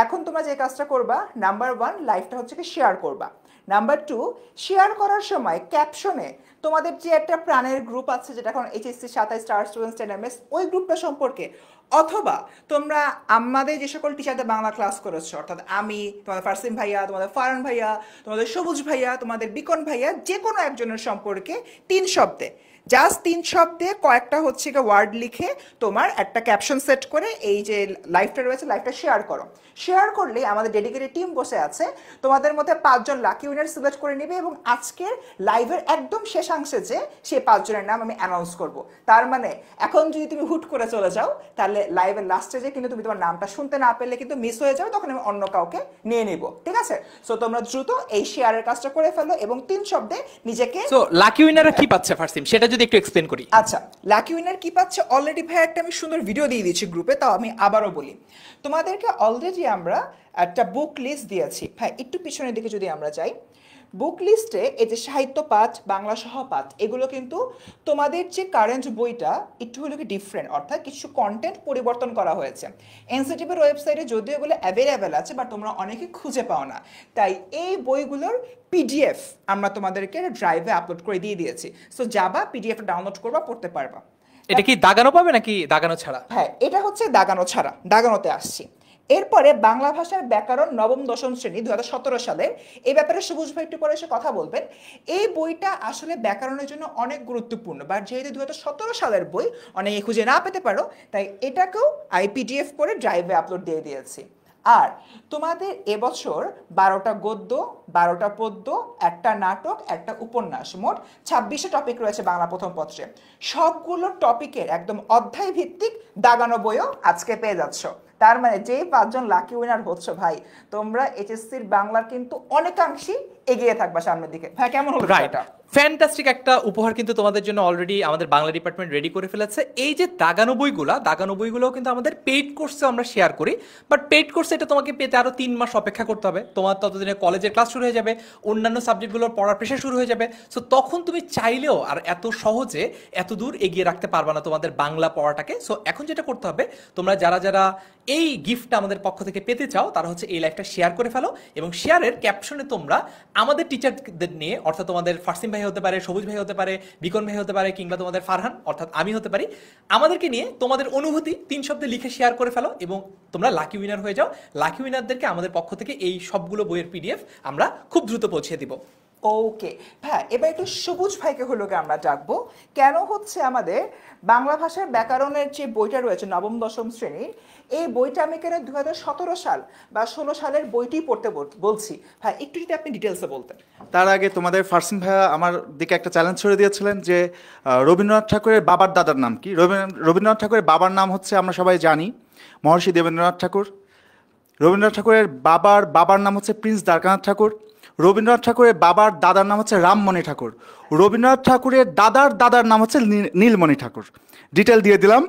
এখন তোমরা যে কাজটা করবা, নাম্বার 1 লাইভটা হচ্ছে কি শেয়ার করবা। নাম্বার 2, শেয়ার করার সময় ক্যাপশনে তোমাদের যে একটা প্রাণের গ্রুপ আছে, যেটা এখন এইচএসসি 27 স্টার স্টুডেন্টস এনএমএস, ওই গ্রুপটা সম্পর্কে, অথবা তোমরা আমাদের যে সকল টিচারদের বাংলা ক্লাস করেছো, অর্থাৎ আমি, তোমাদের ফারসিম ভাইয়া, তোমাদের ফারান ভাইয়া, তোমাদের সবুজ ভাইয়া, তোমাদের বিকন ভাইয়া, যে কোনো একজনের সম্পর্কে 3 শব্দে, জাস্ট 3 শব্দে কয়েকটা হচ্ছে ওয়ার্ড লিখে তোমার একটা ক্যাপশন সেট করে এই যে লাইভটা রয়েছে, লাইভটা শেয়ার করো। শেয়ার করলে আমাদের ডেডিকেটেড টিম বসে আছে, তোমাদের মধ্যে 5 জন লাকি উইনার সিলেক্ট করে নেবে এবং আজকের লাইভের একদম শেষাংশে যে সেই 5 জনের নাম আমি অ্যানাউন্স করব। তার মানে এখন যদি তুমি হুট করে চলে যাও, তাহলে লাইভের লাস্টে যে কিন্তু তুমি তোমার নামটা শুনতে না পেলে কিন্তু মিস হয়ে যাবে, তখন আমি অন্য কাউকে নিয়ে নিব, ঠিক আছে? সো তোমরা দ্রুত এই শেয়ারের কাজটা করে ফেলো এবং 3 শব্দে নিজেকে। সো লাকি উইনাররা কি পাচ্ছে ফার্স্ট সিম, সেটা যদি একটু এক্সপ্লেন করি। আচ্ছা, লাকি উইনার কি পাচ্ছে অলরেডি ভাই একটা আমি সুন্দর ভিডিও দিয়ে দিয়েছি গ্রুপে, তাও আমি আবারও বলি তোমাদেরকে। অলরেডি আমরা একটা বুক লিস্ট দিয়েছি ভাই, একটু পিছনের দিকে যদি আমরা যাই, বুক লিস্টে এই যে সাহিত্য পাঠ, বাংলা সহপাঠ, এগুলো কিন্তু তোমাদের যে কারেন্ট বইটা একটু হলো কি ডিফারেন্ট, অর্থাৎ কিছু কন্টেন্ট পরিবর্তন করা হয়েছে। এনসিটিভির ওয়েবসাইটে যদিও এগুলো অ্যাভেলেবেল আছে, বাট তোমরা অনেকে খুঁজে পাও না, তাই এই বইগুলোর পিডিএফ আমরা তোমাদেরকে ড্রাইভে আপলোড করে দিয়ে দিয়েছি। সো যাবা, পিডিএফ ডাউনলোড করবা, পড়তে পারবা। এটা কি দাগানো পাবে নাকি দাগানো ছাড়া? হ্যাঁ, এটা হচ্ছে দাগানো ছাড়া, দাগানোতে আসছি। এরপরে বাংলা ভাষার ব্যাকরণ 9ম-10ম শ্রেণী 2017 সালের, এই ব্যাপারে সবুজ ভাই একটু পরে এসে কথা বলবেন। এই বইটা আসলে ব্যাকরণের জন্য অনেক গুরুত্বপূর্ণ, বাট যেহেতু 2017 সালের বই অনেকে খুঁজে না পেতে পারো, তাই এটাকেও আইপিডিএফ করে ড্রাইভে আপলোড দিয়ে দিয়েছি। আর তোমাদের এবছর 12টা গদ্য, 12টা পদ্য, একটা নাটক, একটা উপন্যাস, মোট 26টা টপিক রয়েছে বাংলা প্রথম পত্রে। সবগুলো টপিকের একদম অধ্যায় ভিত্তিক দাগানো বইও আজকে পেয়ে যাচ্ছ। তার মানে যেই 5 জন লাকি উইনার হচ্ছ ভাই, তোমরা এইচএসসির বাংলার কিন্তু অনেকাংশেই এগিয়ে থাকবা সামনের দিকে। ভাই কেমন হলো? রাইট, ফ্যান্টাস্টিক একটা উপহার কিন্তু তোমাদের জন্য অলরেডি আমাদের বাংলা ডিপার্টমেন্ট রেডি করে ফেলেছে। এই যে দাগানো বইগুলো কিন্তু আমাদের পেইড কোর্সে আমরা শেয়ার করি, বাট পেইড কোর্সে এটা তোমাকে পেতে আরো 3 মাস অপেক্ষা করতে হবে। তোমার ততদিনে কলেজের ক্লাস শুরু হয়ে যাবে, অন্যান্য সাবজেক্টগুলোর পড়ার প্রেশার শুরু হয়ে যাবে। সো তখন তুমি চাইলেও আর এত সহজে এত দূর এগিয়ে রাখতে পারবে না তোমাদের বাংলা পড়াটাকে। সো এখন যেটা করতে হবে, তোমরা যারা যারা এই গিফটটা আমাদের পক্ষ থেকে পেতে চাও, তারা হচ্ছে এই লাইভটা শেয়ার করে ফেলো এবং শেয়ারের ক্যাপশনে তোমরা আমাদের টিচারদের নিয়ে, অর্থাৎ তোমাদের ফারসিম ভাই হতে পারে, সবুজ ভাই হতে পারে, বিকন ভাই হতে পারে, কিংবা তোমাদের ফারহান অর্থাৎ আমি হতে পারি। আমাদেরকে নিয়ে তোমাদের অনুভূতি 3 শব্দে লিখে শেয়ার করে ফেলো এবং তোমরা লাকি উইনার হয়ে যাও। লাকি উইনারদেরকে আমাদের পক্ষ থেকে এই সবগুলো বইয়ের পিডিএফ আমরা খুব দ্রুত পৌঁছে দিব। ওকে হ্যাঁ, এবার একটু সবুজ ভাইকে হলো গিয়ে আমরা ডাকবো। কেন হচ্ছে আমাদের বাংলা ভাষার ব্যাকরণের যে বইটা রয়েছে নবম দশম শ্রেণীর, এই বইটা আমি কেন 2017 সাল বা 16 সালের বইটি পড়তে বলছি। হ্যাঁ, একটু যদি আপনি ডিটেলসে বলতেন। তার আগে তোমাদের ফারসিন ভাইয়া আমার দিকে একটা চ্যালেঞ্জ ছড়ে দিয়েছিলেন যে রবীন্দ্রনাথ ঠাকুরের বাবার দাদার নাম কি। রবীন্দ্রনাথ ঠাকুরের বাবার নাম হচ্ছে, আমরা সবাই জানি, মহর্ষি দেবেন্দ্রনাথ ঠাকুর। রবীন্দ্রনাথ ঠাকুরের বাবার নাম হচ্ছে প্রিন্স দ্বারকানাথ ঠাকুর। রবীন্দ্রনাথ ঠাকুরের বাবার দাদার নাম হচ্ছে রামমণি ঠাকুর। রবীন্দ্রনাথ ঠাকুরের দাদার নাম হচ্ছে নীলমণি ঠাকুর। ডিটেল দিয়ে দিলাম।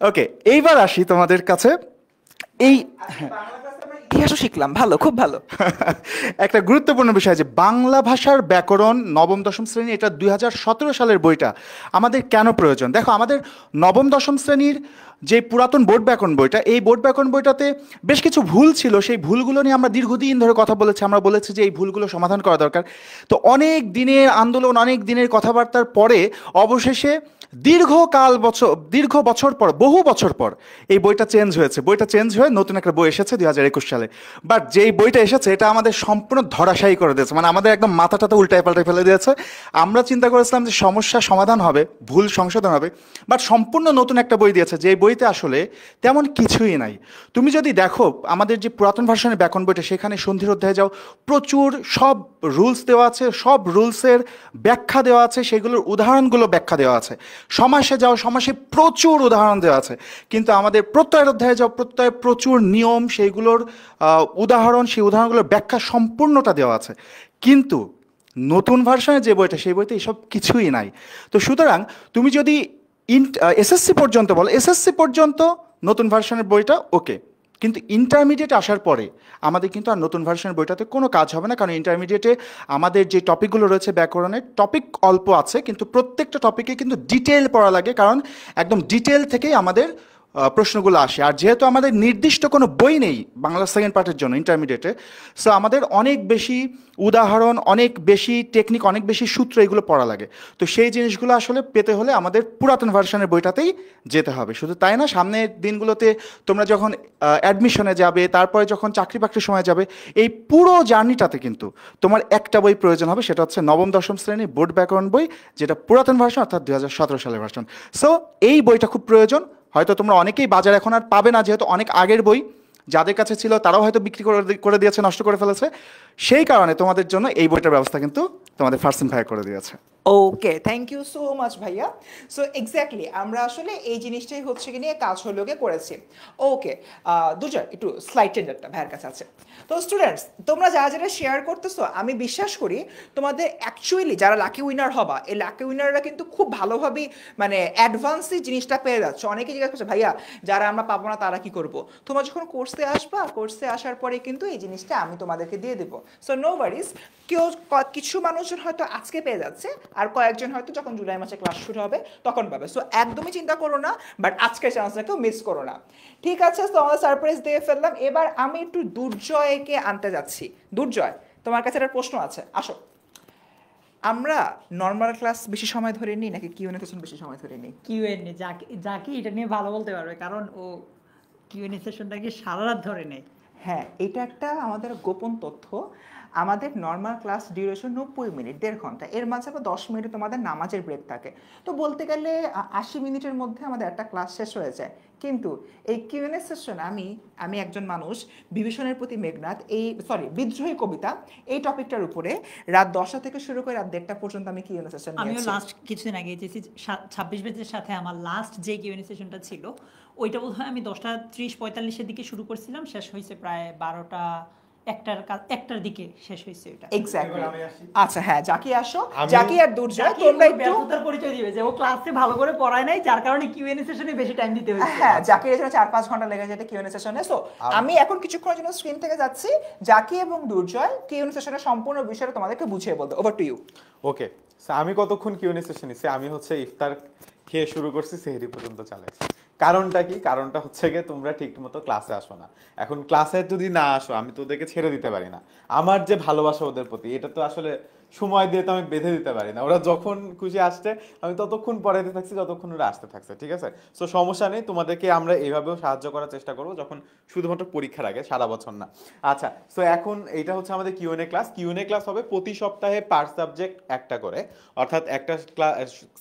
ওকে, এইবার আসি তোমাদের কাছে। এই ইতিহাসও শিখলাম, ভালো, খুব ভালো। একটা গুরুত্বপূর্ণ বিষয় যে বাংলা ভাষার ব্যাকরণ নবম দশম শ্রেণী, এটা 2017 সালের বইটা আমাদের কেন প্রয়োজন। দেখো, আমাদের নবম দশম শ্রেণীর যে পুরাতন বোর্ড ব্যাকরণ বইটা, এই বোর্ড ব্যাকরণ বইটাতে বেশ কিছু ভুল ছিল। সেই ভুলগুলো নিয়ে আমরা দীর্ঘদিন ধরে কথা বলেছি। আমরা বলেছি যে এই ভুলগুলো সমাধান করা দরকার। তো অনেক দিনের আন্দোলন, অনেক দিনের কথাবার্তার পরে অবশেষে দীর্ঘ বছর পর, বহু বছর পর এই বইটা চেঞ্জ হয়েছে। বইটা চেঞ্জ হয়ে নতুন একটা বই এসেছে 2021 সালে। বাট যেই বইটা এসেছে এটা আমাদের সম্পূর্ণ ধরাশায়ী করে দিয়েছে, মানে আমাদের একদম মাথাটাতে উল্টায় পাল্টায় ফেলে দিয়েছে। আমরা চিন্তা করেছিলাম যে সমস্যা সমাধান হবে, ভুল সংশোধন হবে, বাট সম্পূর্ণ নতুন একটা বই দিয়েছে, যে বইতে আসলে তেমন কিছুই নাই। তুমি যদি দেখো আমাদের যে পুরাতন ভার্সনের ব্যাকরণ বইটা, সেখানে সন্ধির অধ্যায়ে যাও, প্রচুর সব রুলস দেওয়া আছে, সব রুলসের ব্যাখ্যা দেওয়া আছে, সেগুলোর উদাহরণগুলো ব্যাখ্যা দেওয়া আছে। সমাসে যাও, সমাসে প্রচুর উদাহরণ দেওয়া আছে। কিন্তু আমাদের প্রত্যয়ের অধ্যায়ে যাও, প্রত্যয়ে প্রচুর নিয়ম, সেইগুলোর উদাহরণ, সেই উদাহরণগুলোর ব্যাখ্যা সম্পূর্ণটা দেওয়া আছে। কিন্তু নতুন ভার্সনে যে বইটা, সেই বইতে এসব কিছুই নাই। তো সুতরাং তুমি যদি এসএসসি পর্যন্ত বলো, এসএসসি পর্যন্ত নতুন ভার্সনের বইটা ওকে, কিন্তু ইন্টারমিডিয়েট আসার পরে আমাদের কিন্তু আর নতুন ভার্সনের বইটাতে কোনো কাজ হবে না। কারণ ইন্টারমিডিয়েটে আমাদের যে টপিকগুলো রয়েছে ব্যাকরণের, টপিক অল্প আছে, কিন্তু প্রত্যেকটা টপিকে কিন্তু ডিটেল পড়া লাগে। কারণ একদম ডিটেল থেকেই আমাদের প্রশ্নগুলো আসে। আর যেহেতু আমাদের নির্দিষ্ট কোনো বই নেই বাংলা সেকেন্ড পার্টের জন্য ইন্টারমিডিয়েটে, সো আমাদের অনেক বেশি উদাহরণ, অনেক বেশি টেকনিক, অনেক বেশি সূত্র, এগুলো পড়া লাগে। তো সেই জিনিসগুলো আসলে পেতে হলে আমাদের পুরাতন ভার্সনের বইটাতেই যেতে হবে। শুধু তাই না, সামনের দিনগুলোতে তোমরা যখন অ্যাডমিশনে যাবে, তারপরে যখন চাকরি বাকরির সময় যাবে, এই পুরো জার্নিটাতে কিন্তু তোমার একটা বই প্রয়োজন হবে, সেটা হচ্ছে নবম দশম শ্রেণী বোর্ড ব্যাকরণ বই, যেটা পুরাতন ভার্সন, অর্থাৎ 2017 সালের ভার্সন। সো এই বইটা খুব প্রয়োজন। হয়তো তোমরা অনেকেই বাজার এখন আর পাবে না, যেহেতু অনেক আগের বই, যাদের কাছে ছিল তারাও হয়তো বিক্রি করে দিয়েছে, নষ্ট করে ফেলেছে। সেই কারণে তোমাদের জন্য এই বইটার ব্যবস্থা কিন্তু তোমাদের ফারসিন ভাই করে দিয়েছে। ওকে, থ্যাংক ইউ সো মাচ ভাইয়া। সো এক্স্যাক্টলি আমরা আসলে এই জিনিসটাই হচ্ছে কি নিয়ে কাজ হলো গিয়ে করেছি। ওকে, দুজন একটু স্লাইড টেন্ডারটা ভাইয়ের কাছে আছে। তো স্টুডেন্টস, তোমরা যারা যারা শেয়ার করতেছো, আমি বিশ্বাস করি তোমাদের অ্যাকচুয়ালি যারা লাকি উইনার হবা, এই লাকি উইনাররা কিন্তু খুব ভালোভাবেই মানে অ্যাডভান্সই জিনিসটা পেয়ে যাচ্ছে। অনেকে জিজ্ঞাসা করছে, ভাইয়া যারা আমরা পাবো না তারা কি করবো? তোমরা যখন কোর্সে আসবা, কোর্সে আসার পরে কিন্তু এই জিনিসটা আমি তোমাদেরকে দিয়ে দেবো। So no worries. কিছু মানুষজন হয়তো আজকে পেয়ে যাচ্ছে, আর কয়েকজন হয়তো যখন জুলাই মাসে ক্লাস শুরু হবে তখন পাবে। সো একদমই চিন্তা করো না, বাট আজকের চান্সটা কেউ মিস করো না। ঠিক আছে, তো আমরা সারপ্রাইজ দিয়ে ফেললাম। এবার আমি একটু দুর্জয়কে আনতে যাচ্ছি। দুর্জয়, তোমার কাছে একটা প্রশ্ন আছে, আসো। আমরা নর্মাল ক্লাস বেশি সময় ধরে নিই নাকি কিউএনএ সেশন বেশি সময় ধরে নিই? কিউএনএ, যাকে এটা নিয়ে ভালো বলতে পারবে, কারণ ও কিউএনএ সেশনটাকে সারা রাত ধরে নেয়। হ্যাঁ, এটা একটা আমাদের গোপন তথ্য। আমাদের নর্মাল ক্লাস ডিউরেশন 90 মিনিট, 1.5 ঘন্টা। এর মাঝে আবার 10 মিনিট তোমাদের নামাজের ব্রেক থাকে। তো বলতে গেলে 80 মিনিটের মধ্যে আমাদের একটা ক্লাস শেষ হয়ে যায়। কিন্তু এই কিউএনএ সেশন আমি একজন মানুষ, বিভীষণের প্রতি মেঘনাদ, বিদ্রোহী কবিতা, এই টপিকটার উপরে রাত 10টা থেকে শুরু করে রাত 1:30 পর্যন্ত আমি কিউএনএ সেশন নিয়েছি। আমিও লাস্ট কিছুদিন আগে এসেছি 26 ব্যাচের সাথে আমার লাস্ট যে কিউএনএ সেশনটা ছিল, ওইটা বোধহয় আমি 10:30-45 দিকে শুরু করছিলাম, শেষ হয়েছে প্রায় 12টা 1টার দিকে শেষ হয়েছে এটা। এক্স্যাক্টলি। আচ্ছা হ্যাঁ, জাকি আসো। জাকি আর দুর্জয় তোমরা একটু ব্যর্থতার পরিচয় দিবে যে ও ক্লাসে ভালো করে পড়ায় নাই, যার কারণে কিউএনএ সেশনে বেশি টাইম দিতে হয়েছে। হ্যাঁ, জাকির এর জন্য 4-5 ঘন্টা লেগে যায় কিউএনএ সেশনে। সো আমি এখন কিছুক্ষণের জন্য স্ক্রিন থেকে যাচ্ছি। জাকি এবং দুর্জয় কিউএনএ সেশনের সম্পূর্ণ বিষয়টা তোমাদেরকে বুঝিয়ে বলতে। Over to you. ওকে, আমি কতক্ষণ কিউএনএ সেশন নিছি? আমি হচ্ছে ইফতার খেয়ে শুরু করছি, সেহরি পর্যন্ত চালাইছি। কারণটা কি? কারণটা হচ্ছে গিয়ে তোমরা ঠিক মতো ক্লাসে আসো না। এখন ক্লাসে যদি না আসো, আমি তোদেরকে ছেড়ে দিতে পারি না। আমার যে ভালোবাসা ওদের প্রতি, এটা তো আসলে সময় দিয়ে তো আমি বেঁধে দিতে পারি না, ওরা যখন খুশি আসছে আমি ততক্ষণ পড়াইতে থাকছি যতক্ষণ ওরা আসতে থাকছে, ঠিক আছে? সো সমস্যা নেই, তোমাদেরকে আমরা এইভাবেও সাহায্য করার চেষ্টা করবো যখন শুধুমাত্র পরীক্ষার আগে, সারা বছর না। আচ্ছা, সো এখন এইটা হচ্ছে আমাদের কিউএনএ ক্লাস। কিউএনএ ক্লাস হবে প্রতি সপ্তাহে পার সাবজেক্ট একটা করে, অর্থাৎ একটা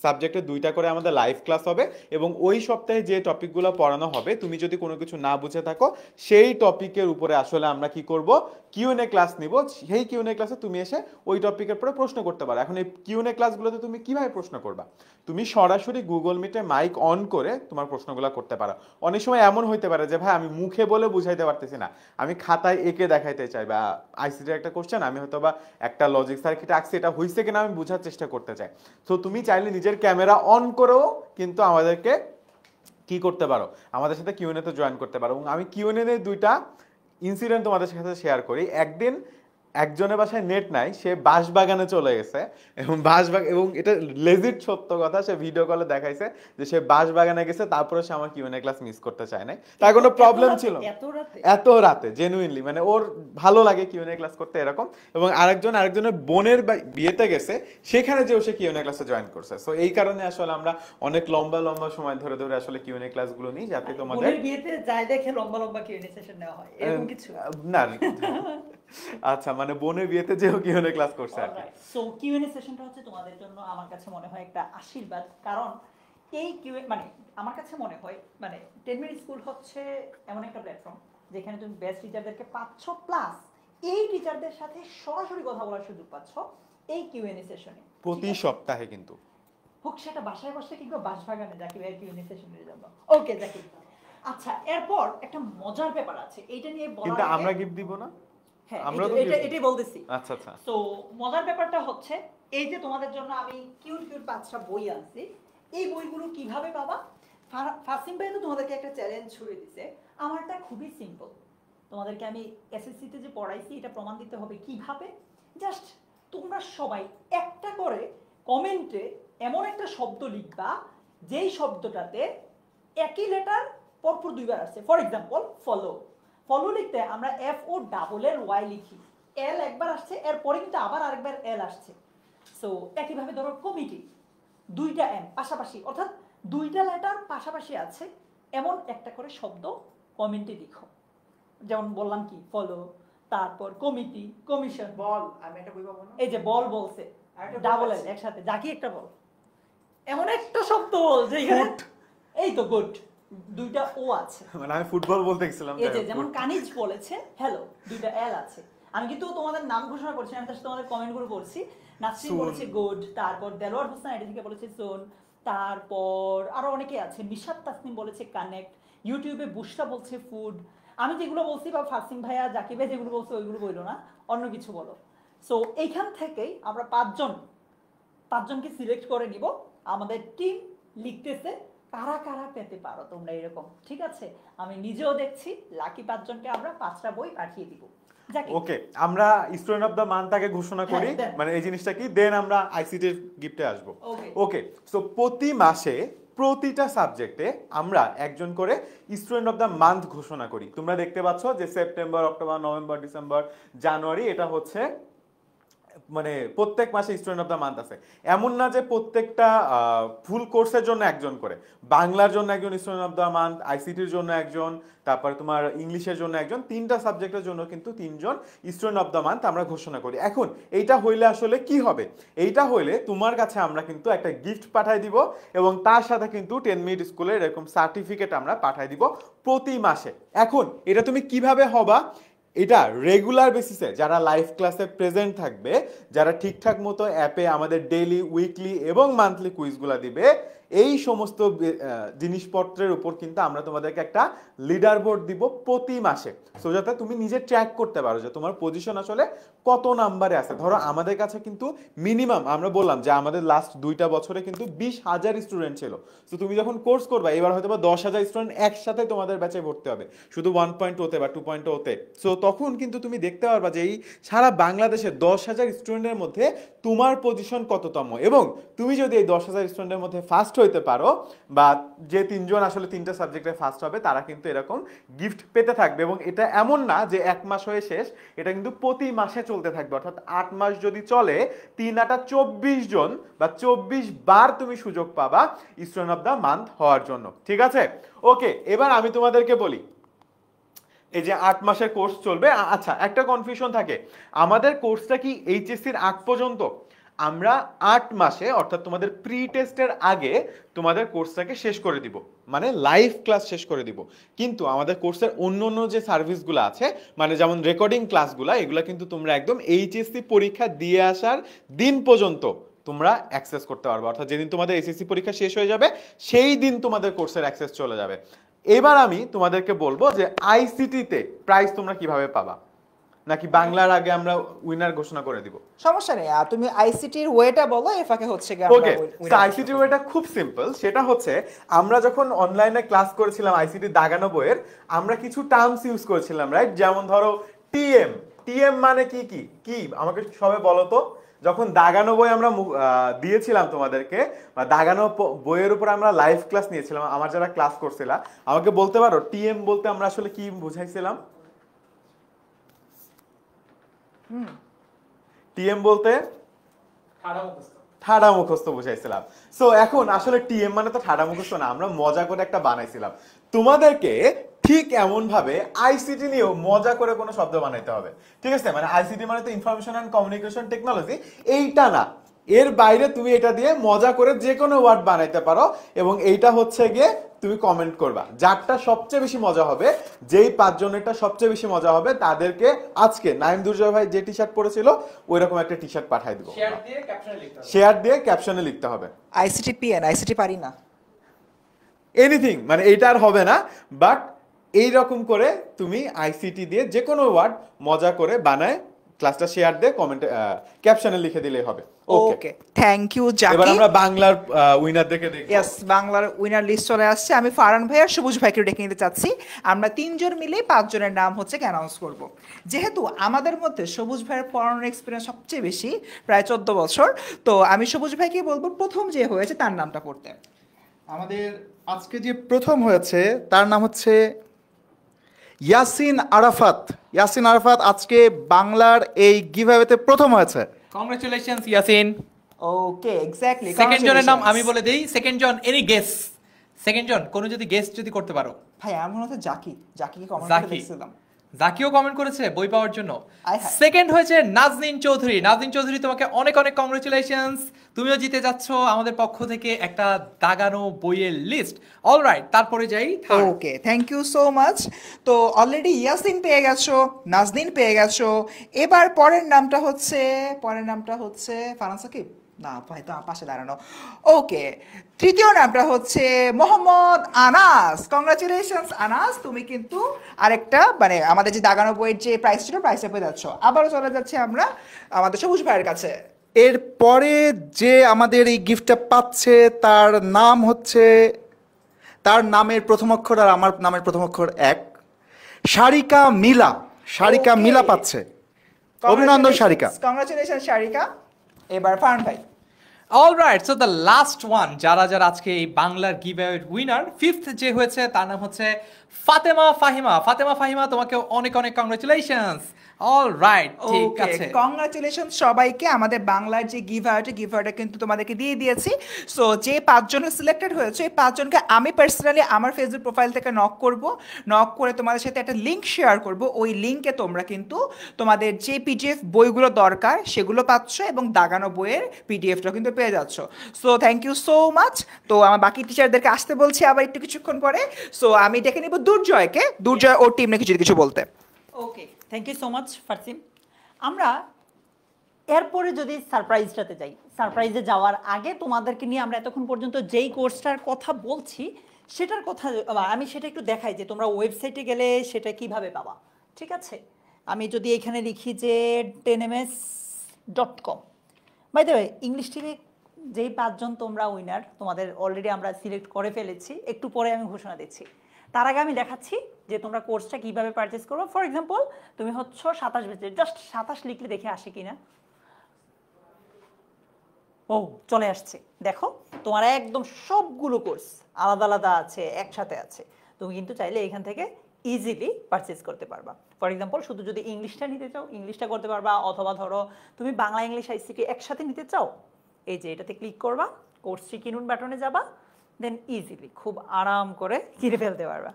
সাবজেক্টে 2টা করে আমাদের লাইভ ক্লাস হবে, এবং ওই সপ্তাহে যে টপিকগুলো পড়ানো হবে তুমি যদি কোনো কিছু না বুঝে থাকো সেই টপিকের উপরে আসলে আমরা কি করব, কিউএনএ ক্লাস নিব। সেই কিউএনএ ক্লাসে তুমি এসে ওই টপিকের পরে প্রশ্ন করতে পারো। এখন এই কিউএনএ ক্লাসগুলোতে তুমি কিভাবে প্রশ্ন করবা? তুমি সরাসরি গুগল মিটে মাইক অন করে তোমার প্রশ্নগুলো করতে পারো। অনেক সময় এমন হইতে পারে যে ভাই আমি মুখে বলে বুঝাইতে পারতেছি না, আমি খাতায় এঁকে দেখাইতে চাই, বা আইসিটির একটা কোশ্চেন আমি হয়তো বা একটা লজিক সার্কিট আঁকছি, এটা হইছে কিনা আমি বোঝার চেষ্টা করতে চাই। তো তুমি চাইলে নিজের ক্যামেরা অন করেও কিন্তু আমাদেরকে কি করতে পারো, আমাদের সাথে কিউএনএ তে জয়েন করতে পারো। এবং আমি কিউএনএ তে 2টা ইনসিডেন্ট তোমাদের সাথে শেয়ার করি। একদিন একজনের বাসায় নেট নাই, সে বাঁশবাগানে চলে গেছে, এবং এবং এটা লেজিট সত্য কথা, সে ভিডিও কলে দেখাইছে যে সে বাঁশবাগানে গেছে, তারপরে সে আমার কিউএনএ ক্লাস মিস করতে চায় নাই, তার কোনো প্রবলেম ছিল এত রাতে, জেনুইনলি মানে ওর ভালো লাগে কিউএনএ ক্লাস করতে এরকম। এবং আরেকজনের বোনের বিয়েতে গেছে, সেখানে যে সে কিউএনএ ক্লাসে জয়েন করছে। সো এই কারণে আসলে আমরা অনেক লম্বা লম্বা সময় ধরে ধরে আসলে কিউএনএ ক্লাসগুলো নিই, যাতে তোমাদের বোনের বিয়েতে যায় দেখে লম্বা লম্বা কিউএনএ সেশন নেওয়া হয় এরকম কিছু না। আচ্ছা, মানে বোনের বিয়েতে যেও কিউএনএ ক্লাস করছে আর কি। সো কিউএনএ সেশনটা হচ্ছে তোমাদের জন্য আমার কাছে মনে হয় একটা আশীর্বাদ, কারণ এই কিউএনএ মানে আমার কাছে মনে হয় মানে 10 মিনিট স্কুল হচ্ছে এমন একটা প্ল্যাটফর্ম যেখানে তুমি বেস্ট টিচারদেরকে পাচ্ছ, প্লাস এই টিচারদের সাথে সরাসরি কথা বলার সুযোগ পাচ্ছ এই কিউএনএ সেশনে প্রতি সপ্তাহে, কিন্তু হোক সেটা বাসায় বসে কিংবা বাসবাগানে জাকিব ভাইয়ের কিউএনএ সেশনের জন্য। ওকে জাকিব, আচ্ছা এরপর একটা মজার ব্যাপার আছে, এইটা নিয়ে বলার কিন্তু আগে আমরা গিফট দিব না। হ্যাঁ, আমরা তো এটাই বলতেছি। আচ্ছা আচ্ছা, তো মজার ব্যাপারটা হচ্ছে এই যে তোমাদের জন্য আমি কিউট কিউট 5টা বই আনছি, এই বইগুলো কিভাবে পাবা? ফাসিম ভাই তো তোমাদেরকে একটা চ্যালেঞ্জ ছুড়ে দিছে, আমারটা খুবই সিম্পল। তোমাদেরকে আমি এসএসসি তে যে পড়াইছি এটা প্রমাণ দিতে হবে কিভাবে। জাস্ট তোমরা সবাই একটা করে কমেন্টে এমন একটা শব্দ লিখবা যেই শব্দটাতে একই লেটার পরপর 2বার আসছে। ফর এক্সাম্পল ফলো, ফলো লিখতে আমরা এফ ও ডাবল এর ওয়াই লিখি, এল একবার আসছে, এরপরে কিন্তু আবার আরেকবার এল আসছে। সো একইভাবে ধরো কমিটি, 2টা এম পাশাপাশি, অর্থাৎ 2টা লেটার পাশাপাশি আছে এমন একটা করে শব্দ কমেন্টে লিখো। যেমন বললাম কি ফলো, তারপর কমিটি, কমিশন, বল, আমি একটা বই পাবো না? এই যে বল বলছে আরেকটা বল ডাবল এল আছে। একসাথে, জাকি একটা বল, এমন একটা শব্দ বল যেখানে এই তো গুড 2টা ও আছে। মানে আমি ফুটবল বলতে গেছিলাম। এই যে যেমন কানিজ বলেছে হ্যালো, 2টা এল আছে। আমি কিন্তু তোমাদের নাম ঘোষণা করছি, আমি জাস্ট তোমাদের কমেন্ট গুলো পড়ছি। নাসরিন বলেছে গুড, তারপর দেলোয়ার হোসেন আইডি থেকে বলেছে সোন, তারপর আরো অনেকে আছে, মিশাত তাসনিম বলেছে কানেক্ট, ইউটিউবে বুশরা বলছে ফুড। আমি যেগুলো বলছি বা ফাসিম ভাইয়া জাকিব ভাই যেগুলো বলছে ওইগুলো বললো না, অন্য কিছু বলো। সো এইখান থেকেই আমরা পাঁচজনকে সিলেক্ট করে নিব, আমাদের টিম লিখতেছে কারা কারা পেতে পারো তোমরা এরকম, ঠিক আছে? আমি নিজেও দেখছি, লাকি 5জনকে আমরা 5টা বই পাঠিয়ে দিব। ওকে, আমরা স্টুডেন্ট অফ দ্য মান্থটাকে ঘোষণা করি, হ্যাঁ, দেন। মানে এই জিনিসটা কি, দেন আমরা আইসিটির গিফটে আসবো। Okay. ওকে, সো প্রতি মাসে প্রতিটা সাবজেক্টে আমরা একজন করে স্টুডেন্ট অফ দ্য মান্থ ঘোষণা করি। তোমরা দেখতে পাচ্ছ যে সেপ্টেম্বর, অক্টোবর, নভেম্বর, ডিসেম্বর, জানুয়ারি, এটা হচ্ছে মানে প্রত্যেক মাসে স্টুডেন্ট অফ দ্য মান্থ আছে। এমন না যে প্রত্যেকটা ফুল কোর্সের জন্য একজন করে, বাংলার জন্য একজন স্টুডেন্ট অফ দ্য মান্থ, আইসিটির জন্য একজন, তারপরে তোমার ইংলিশের জন্য একজন, 3টা সাবজেক্টের জন্য কিন্তু 3জন স্টুডেন্ট অফ দ্য মান্থ আমরা ঘোষণা করি। এখন এইটা হইলে আসলে কি হবে, এইটা হইলে তোমার কাছে আমরা কিন্তু একটা গিফট পাঠাই দিব, এবং তার সাথে কিন্তু 10 মিনিট স্কুলের এরকম সার্টিফিকেট আমরা পাঠাই দিব প্রতি মাসে। এখন এটা তুমি কিভাবে হবা, এটা রেগুলার বেসিসে যারা লাইভ ক্লাসে প্রেজেন্ট থাকবে, যারা ঠিকঠাক মতো অ্যাপে আমাদের ডেইলি, উইকলি এবং মান্থলি কুইজগুলো দিবে, এই সমস্ত জিনিসপত্রের উপর কিন্তু আমরা তোমাদেরকে একটা লিডার বোর্ড দিব প্রতি মাসে, সো যাতে তুমি নিজে ট্র্যাক করতে পারো যে তোমার পজিশন আসলে কত নাম্বারে আছে। ধরো আমাদের কাছে কিন্তু মিনিমাম আমরা বললাম যে আমাদের লাস্ট 2টা বছরে কিন্তু 20,000 স্টুডেন্ট ছিল। তো তুমি যখন কোর্স করবা, এবার হয়তো বা 10,000 স্টুডেন্ট একসাথে তোমাদের ব্যাচে ভর্তি হবে, শুধু 1.0 বা 2.0 সো তখন কিন্তু তুমি দেখতে পারবা যে এই সারা বাংলাদেশের 10,000 স্টুডেন্টের মধ্যে তোমার পজিশন কততম, এবং তুমি যদি এই 10,000 স্টুডেন্টের মধ্যে ফার্স্ট হইতে পারো বা যে তিনজন আসলে তিনটা সাবজেক্টে ফার্স্ট হবে তারা কিন্তু এরকম গিফট পেতে থাকবে। এবং এটা এমন না যে 1 মাস হয়ে শেষ, এটা কিন্তু প্রতি মাসে চলতে থাকবে। অর্থাৎ 8 মাস যদি চলে 3 8 24 জন বা 24 বার তুমি সুযোগ পাবা স্টুডেন্ট অফ দ্য মান্থ হওয়ার জন্য। ঠিক আছে, ওকে। এবার আমি তোমাদেরকে বলি, এই যে 8 মাসের কোর্স চলবে। আচ্ছা, একটা কনফিউশন থাকে, আমাদের কোর্সটা কি এইচএসসির আগ পর্যন্ত? আমরা 8 মাসে অর্থাৎ তোমাদের প্রি টেস্টের আগে তোমাদের কোর্সটাকে শেষ করে দিব, মানে লাইভ ক্লাস শেষ করে দিব। কিন্তু আমাদের কোর্সের অন্য অন্য যে সার্ভিসগুলো আছে, মানে যেমন রেকর্ডিং ক্লাসগুলো, এগুলো কিন্তু তোমরা একদম এইচএসসি পরীক্ষা দিয়ে আসার দিন পর্যন্ত তোমরা অ্যাক্সেস করতে পারবে। অর্থাৎ যেদিন তোমাদের এসএসসি পরীক্ষা শেষ হয়ে যাবে সেই দিন তোমাদের কোর্সের অ্যাক্সেস চলে যাবে। এবার আমি তোমাদেরকে বলবো যে আইসিটিতে প্রাইস তোমরা কিভাবে পাবা, নাকি বাংলার আগে আমরা উইনার ঘোষণা করে দিব? সমস্যা নেই, তুমি আইসিটির ওয়েটা বলো, এর ফাঁকে হচ্ছে কি আমরা ওকে, winner আইসিটি ওয়েটা খুব সিম্পল। সেটা হচ্ছে আমরা যখন অনলাইনে ক্লাস করেছিলাম আইসিটি দাগানো বইয়ের, আমরা কিছু টার্মস ইউজ করেছিলাম, রাইট? যেমন ধরো টিএম। টিএম মানে কি কি কি আমাকে সবাই বলো তো। যখন দাগানো বই আমরা দিয়েছিলাম তোমাদেরকে, বা দাগানো বইয়ের উপর আমরা লাইভ ক্লাস নিয়েছিলাম, আমার যারা ক্লাস করছিলাম, আমাকে বলতে পারো টিএম বলতে আমরা আসলে কি বুঝাইছিলাম? টিএম বলতে ঠাডা মুখস্থ বুঝাইছিলাম। সো এখন আসলে টিএম মানে তো ঠাডা মুখস্থ না, আমরা মজা করে একটা বানাইছিলাম। তোমাদেরকে ঠিক এমন ভাবে আইসিটি নিয়েও মজা করে কোনো শব্দ বানাইতে হবে। ঠিক আছে, মানে আইসিটি মানে তো ইনফরমেশন এন্ড কমিউনিকেশন টেকনোলজি, এইটা না, এর বাইরে তুমি এটা দিয়ে মজা করে যে কোনো ওয়ার্ড বানাইতে পারো। এবং এইটা হচ্ছে গিয়ে তুমি কমেন্ট করবা, যারটা সবচেয়ে বেশি মজা হবে, যেই 5 জনেরটা সবচেয়ে বেশি মজা হবে তাদেরকে আজকে নাইম দুর্জয় ভাই যে টি শার্ট পরেছিল ওইরকম একটা টি শার্ট পাঠাই দিব। শেয়ার দিয়ে ক্যাপশনে লিখতে হবে আইসিটি পিএন, আইসিটি পারি না, এনিথিং, মানে এটা আর হবে না। বাট এইরকম করে তুমি আইসিটি দিয়ে যে কোনো ওয়ার্ড মজা করে বানায় ক্লাসটা শেয়ার দিয়ে কমেন্টে ক্যাপশনে লিখে দিলেই হবে। ওকে, থ্যাংক ইউ জাকি। এবার আমরা বাংলার উইনার দেখে দেখব। ইয়েস, বাংলার উইনার লিস্ট চলে আসছে। আমি ফারহান ভাই আর সবুজ ভাইকে ডেকে নিতে চাচ্ছি। আমরা 3 জন মিলে 5 জনের নাম হচ্ছে অ্যানাউন্স করব। যেহেতু আমাদের মধ্যে সবুজ ভাইয়ের পড়ানোর এক্সপিরিয়েন্স সবচেয়ে বেশি, প্রায় 14 বছর, তো আমি সবুজ ভাইকে বলবো প্রথম যে হয়েছে তার নামটা পড়তে। আমাদের আজকে যে প্রথম হয়েছে তার নাম হচ্ছে ইয়াসিন আরাফাত। ইয়াসিন আরাফাত আজকে বাংলার এই গিভঅ্যাওয়েতে প্রথম হয়েছে। কংগ্রেচুলেশনস ইয়াসিন। ওকে, এক্স্যাক্টলি। সেকেন্ড জনের নাম আমি বলে দেই। সেকেন্ড জন, এনি গেস? সেকেন্ড জন কোন যদি গেস যদি করতে পারো। ভাই আমার মনে হচ্ছে জাকি, জাকিকে কমেন্ট করে জাকি। দেখছিলাম। জাকিও কমেন্ট করেছে বই পাওয়ার জন্য। আয় হায়। সেকেন্ড হয়েছে নাজনীন চৌধুরী। নাজনীন চৌধুরী, তোমাকে অনেক অনেক কংগ্রেচুলেশনস, তুমিও জিতে যাচ্ছ আমাদের পক্ষ থেকে একটা দাগানো বইয়ের লিস্ট। অলরাইট, তারপরে যাই। ওকে, থ্যাংক ইউ সো মাচ। তো অলরেডি ইয়াসিন পেয়ে গেছো, নাজনীন পেয়ে গেছো। এবার পরের নামটা হচ্ছে ফারহান সাকিব। না ভাই, তো আমার পাশে দাঁড়ানো। ওকে, তৃতীয় নামটা হচ্ছে মোহাম্মদ আনাস। কংগ্রাচুলেশনস আনাস, তুমি কিন্তু আরেকটা মানে আমাদের যে দাগানো বইয়ের যে প্রাইস ছিল প্রাইসটা পেয়ে যাচ্ছ। আবারও চলে যাচ্ছে আমরা আমাদের সবুজ ভাইয়ের কাছে। এরপরে যে আমাদের এই গিফটটা পাচ্ছে তার নাম হচ্ছে, তার নামের প্রথম অক্ষর আর আমার নামের প্রথম অক্ষর এক, সারিকা মিলা। সারিকা Okay. মিলা পাচ্ছে। অভিনন্দন সারিকা। কংগ্রাচুলেশন সারিকা। এবার ফারহান ভাই। Alright, so the last one, যারা যারা আজকে এই বাংলার গিভঅ্যাওয়ে উইনার, ফিফথ যে হয়েছে তার নাম হচ্ছে ফাতেমা ফাহিমা। ফাতেমা ফাহিমা, তোমাকে অনেক অনেক কংগ্রেচুলেশনস। অলরাইট, ঠিক আছে, কংগ্রাচুলেশন সবাইকে। আমাদের বাংলার যে গিভঅ্যাওয়েটা কিন্তু তোমাদেরকে দিয়ে দিয়েছি। সো যে 5 জন সিলেক্টেড হয়েছে, এই 5 জনকে আমি পার্সোনালি আমার ফেসবুক প্রোফাইল থেকে নক করে তোমাদের সাথে একটা লিঙ্ক শেয়ার করব। ওই লিঙ্কে তোমরা কিন্তু তোমাদের যে পিডিএফ বইগুলো দরকার সেগুলো পাচ্ছ এবং দাগানো বইয়ের পিডিএফটাও কিন্তু পেয়ে যাচ্ছ। So thank you so much. তো আমার বাকি টিচারদেরকে আসতে বলছি আবার একটু কিছুক্ষণ পরে। সো আমি ডেকে নিব দুর্জয়কে। দুর্জয় ওর টিম নিয়ে কিছু বলতে। ওকে, থ্যাংক ইউ সো মাচ ফারসিম। আমরা এরপরে যদি সারপ্রাইজটাতে যাই, সারপ্রাইজে যাওয়ার আগে তোমাদেরকে নিয়ে আমরা এতক্ষণ পর্যন্ত যেই কোর্সটার কথা বলছি সেটার কথা আমি সেটা একটু দেখাই যে তোমরা ওয়েবসাইটে গেলে সেটা কিভাবে পাবা। ঠিক আছে, আমি যদি এখানে লিখি যে tenms.com, by the way English TV যেই 5 জন তোমরা উইনার, তোমাদের অলরেডি আমরা সিলেক্ট করে ফেলেছি, একটু পরে আমি ঘোষণা দিচ্ছি। তার আগে আমি দেখাচ্ছি যে তোমরা কোর্সটা কিভাবে পারচেস করবো। ফর এক্সাম্পল তুমি হচ্ছে 27 বেচে, জাস্ট 27 লিখলে দেখে আসে কিনা। ও চলে আসছে, দেখো তোমার একদম সবগুলো কোর্স আলাদা আলাদা আছে, একসাথে আছে। তুমি কিন্তু চাইলে এখান থেকে ইজিলি পারচেজ করতে পারবা। ফর এক্সাম্পল শুধু যদি ইংলিশটা নিতে চাও ইংলিশটা করতে পারবা, অথবা ধরো তুমি বাংলা ইংলিশ আইসিটি একসাথে নিতে চাও, এই যে এটাতে ক্লিক করবা, কোর্সটি কিনুন বাটনে যাবা, দেন ইজিলি খুব আরাম করে কিনে ফেলতে পারবা।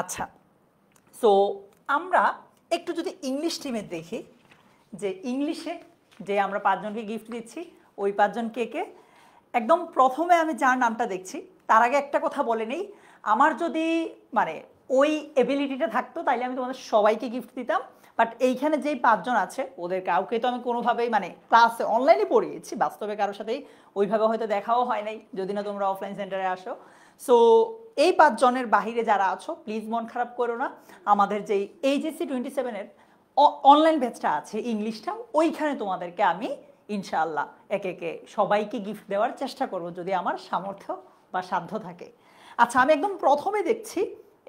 আচ্ছা, সো আমরা একটু যদি ইংলিশ টিমের দেখি যে ইংলিশে যে আমরা 5 জনকে গিফট দিচ্ছি, ওই 5 জন কে কে। একদম প্রথমে আমি যার নামটা দেখছি তার আগে একটা কথা বলে নেই, আমার যদি মানে ওই এবিলিটিটা থাকতো তাইলে আমি তোমাদের সবাইকে গিফট দিতাম, বাট এইখানে যেই 5 জন আছে ওদের কাউকে তো আমি কোনোভাবেই মানে ক্লাসে অনলাইনে পড়িয়েছি, বাস্তবে কারোর সাথেই ওইভাবে হয়তো দেখাও হয় নাই যদি না তোমরা অফলাইন সেন্টারে আসো। সো এই 5 জনের বাহিরে যারা আছো প্লিজ মন খারাপ করো না, আমাদের যেই এইচএসসি 27-এর অনলাইন ব্যাচটা আছে ইংলিশটা, ওইখানে তোমাদেরকে আমি ইনশাআল্লাহ একে একে সবাইকে গিফট দেওয়ার চেষ্টা করব যদি আমার সামর্থ্য বা সাধ্য থাকে। আচ্ছা, আমি একদম প্রথমে দেখছি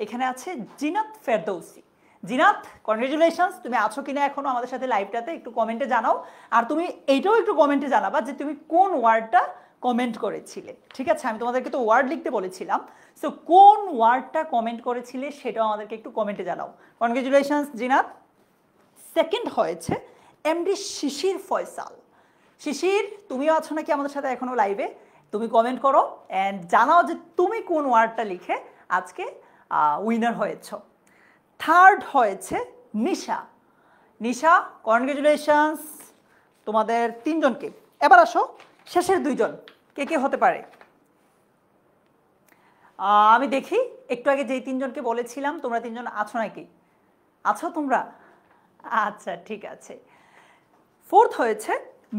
এখানে আছে জিনাত ফেরদৌসি। জিনাত, কনগ্রেচুলেশনস, তুমি আছো কিনা এখনো আমাদের সাথে লাইভটাতে একটু কমেন্টে জানাও, আর তুমি এইটাও একটু কমেন্টে জানাবা যে তুমি কোন ওয়ার্ডটা কমেন্ট করেছিলে। ঠিক আছে, আমি তোমাদেরকে তো ওয়ার্ড লিখতে বলেছিলাম, সো কোন ওয়ার্ডটা কমেন্ট করেছিলে সেটাও আমাদেরকে একটু কমেন্টে জানাও। কনগ্রেচুলেশনস জিনাত। সেকেন্ড হয়েছে এমডি শিশির ফয়সাল। শিশির, তুমিও আছো নাকি আমাদের সাথে এখনো লাইভে? তুমি কমেন্ট করো অ্যান্ড জানাও যে তুমি কোন ওয়ার্ডটা লিখে আজকে উইনার হয়েছ। থার্ড হয়েছে নিশা। নিশা, কনগ্রেচুলেশনস তোমাদের 3 জনকে। এবার আসো শেষের 2 জন, কে কে হতে পারে? আমি দেখি একটু আগে যেই 3 জনকে বলেছিলাম তোমরা 3 জন আছো নাকি? আছো তোমরা? আচ্ছা, ঠিক আছে। ফোর্থ হয়েছে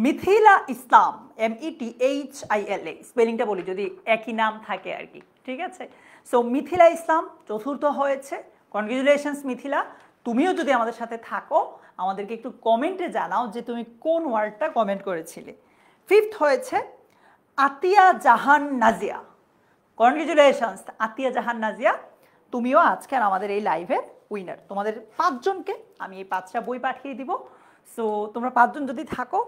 মিথিলা ইসলাম, METHILA, স্পেলিংটা বলি যদি একই নাম থাকে আর কি। ঠিক আছে, সো মিথিলা ইসলাম চতুর্থ হয়েছে। কনগ্রেচুলেশনস মিথিলা, তুমিও যদি আমাদের সাথে থাকো আমাদেরকে একটু কমেন্টে জানাও যে তুমি কোন ওয়ার্ডটা কমেন্ট করেছিলে। ফিফথ হয়েছে আতিয়া জাহান নাজিয়া। কনগ্রেচুলেশনস আতিয়া জাহান নাজিয়া, তুমিও আজকের আমাদের এই লাইভের উইনার। তোমাদের 5 জনকে আমি এই 5টা বই পাঠিয়ে দিব। সো তোমরা 5 জন যদি থাকো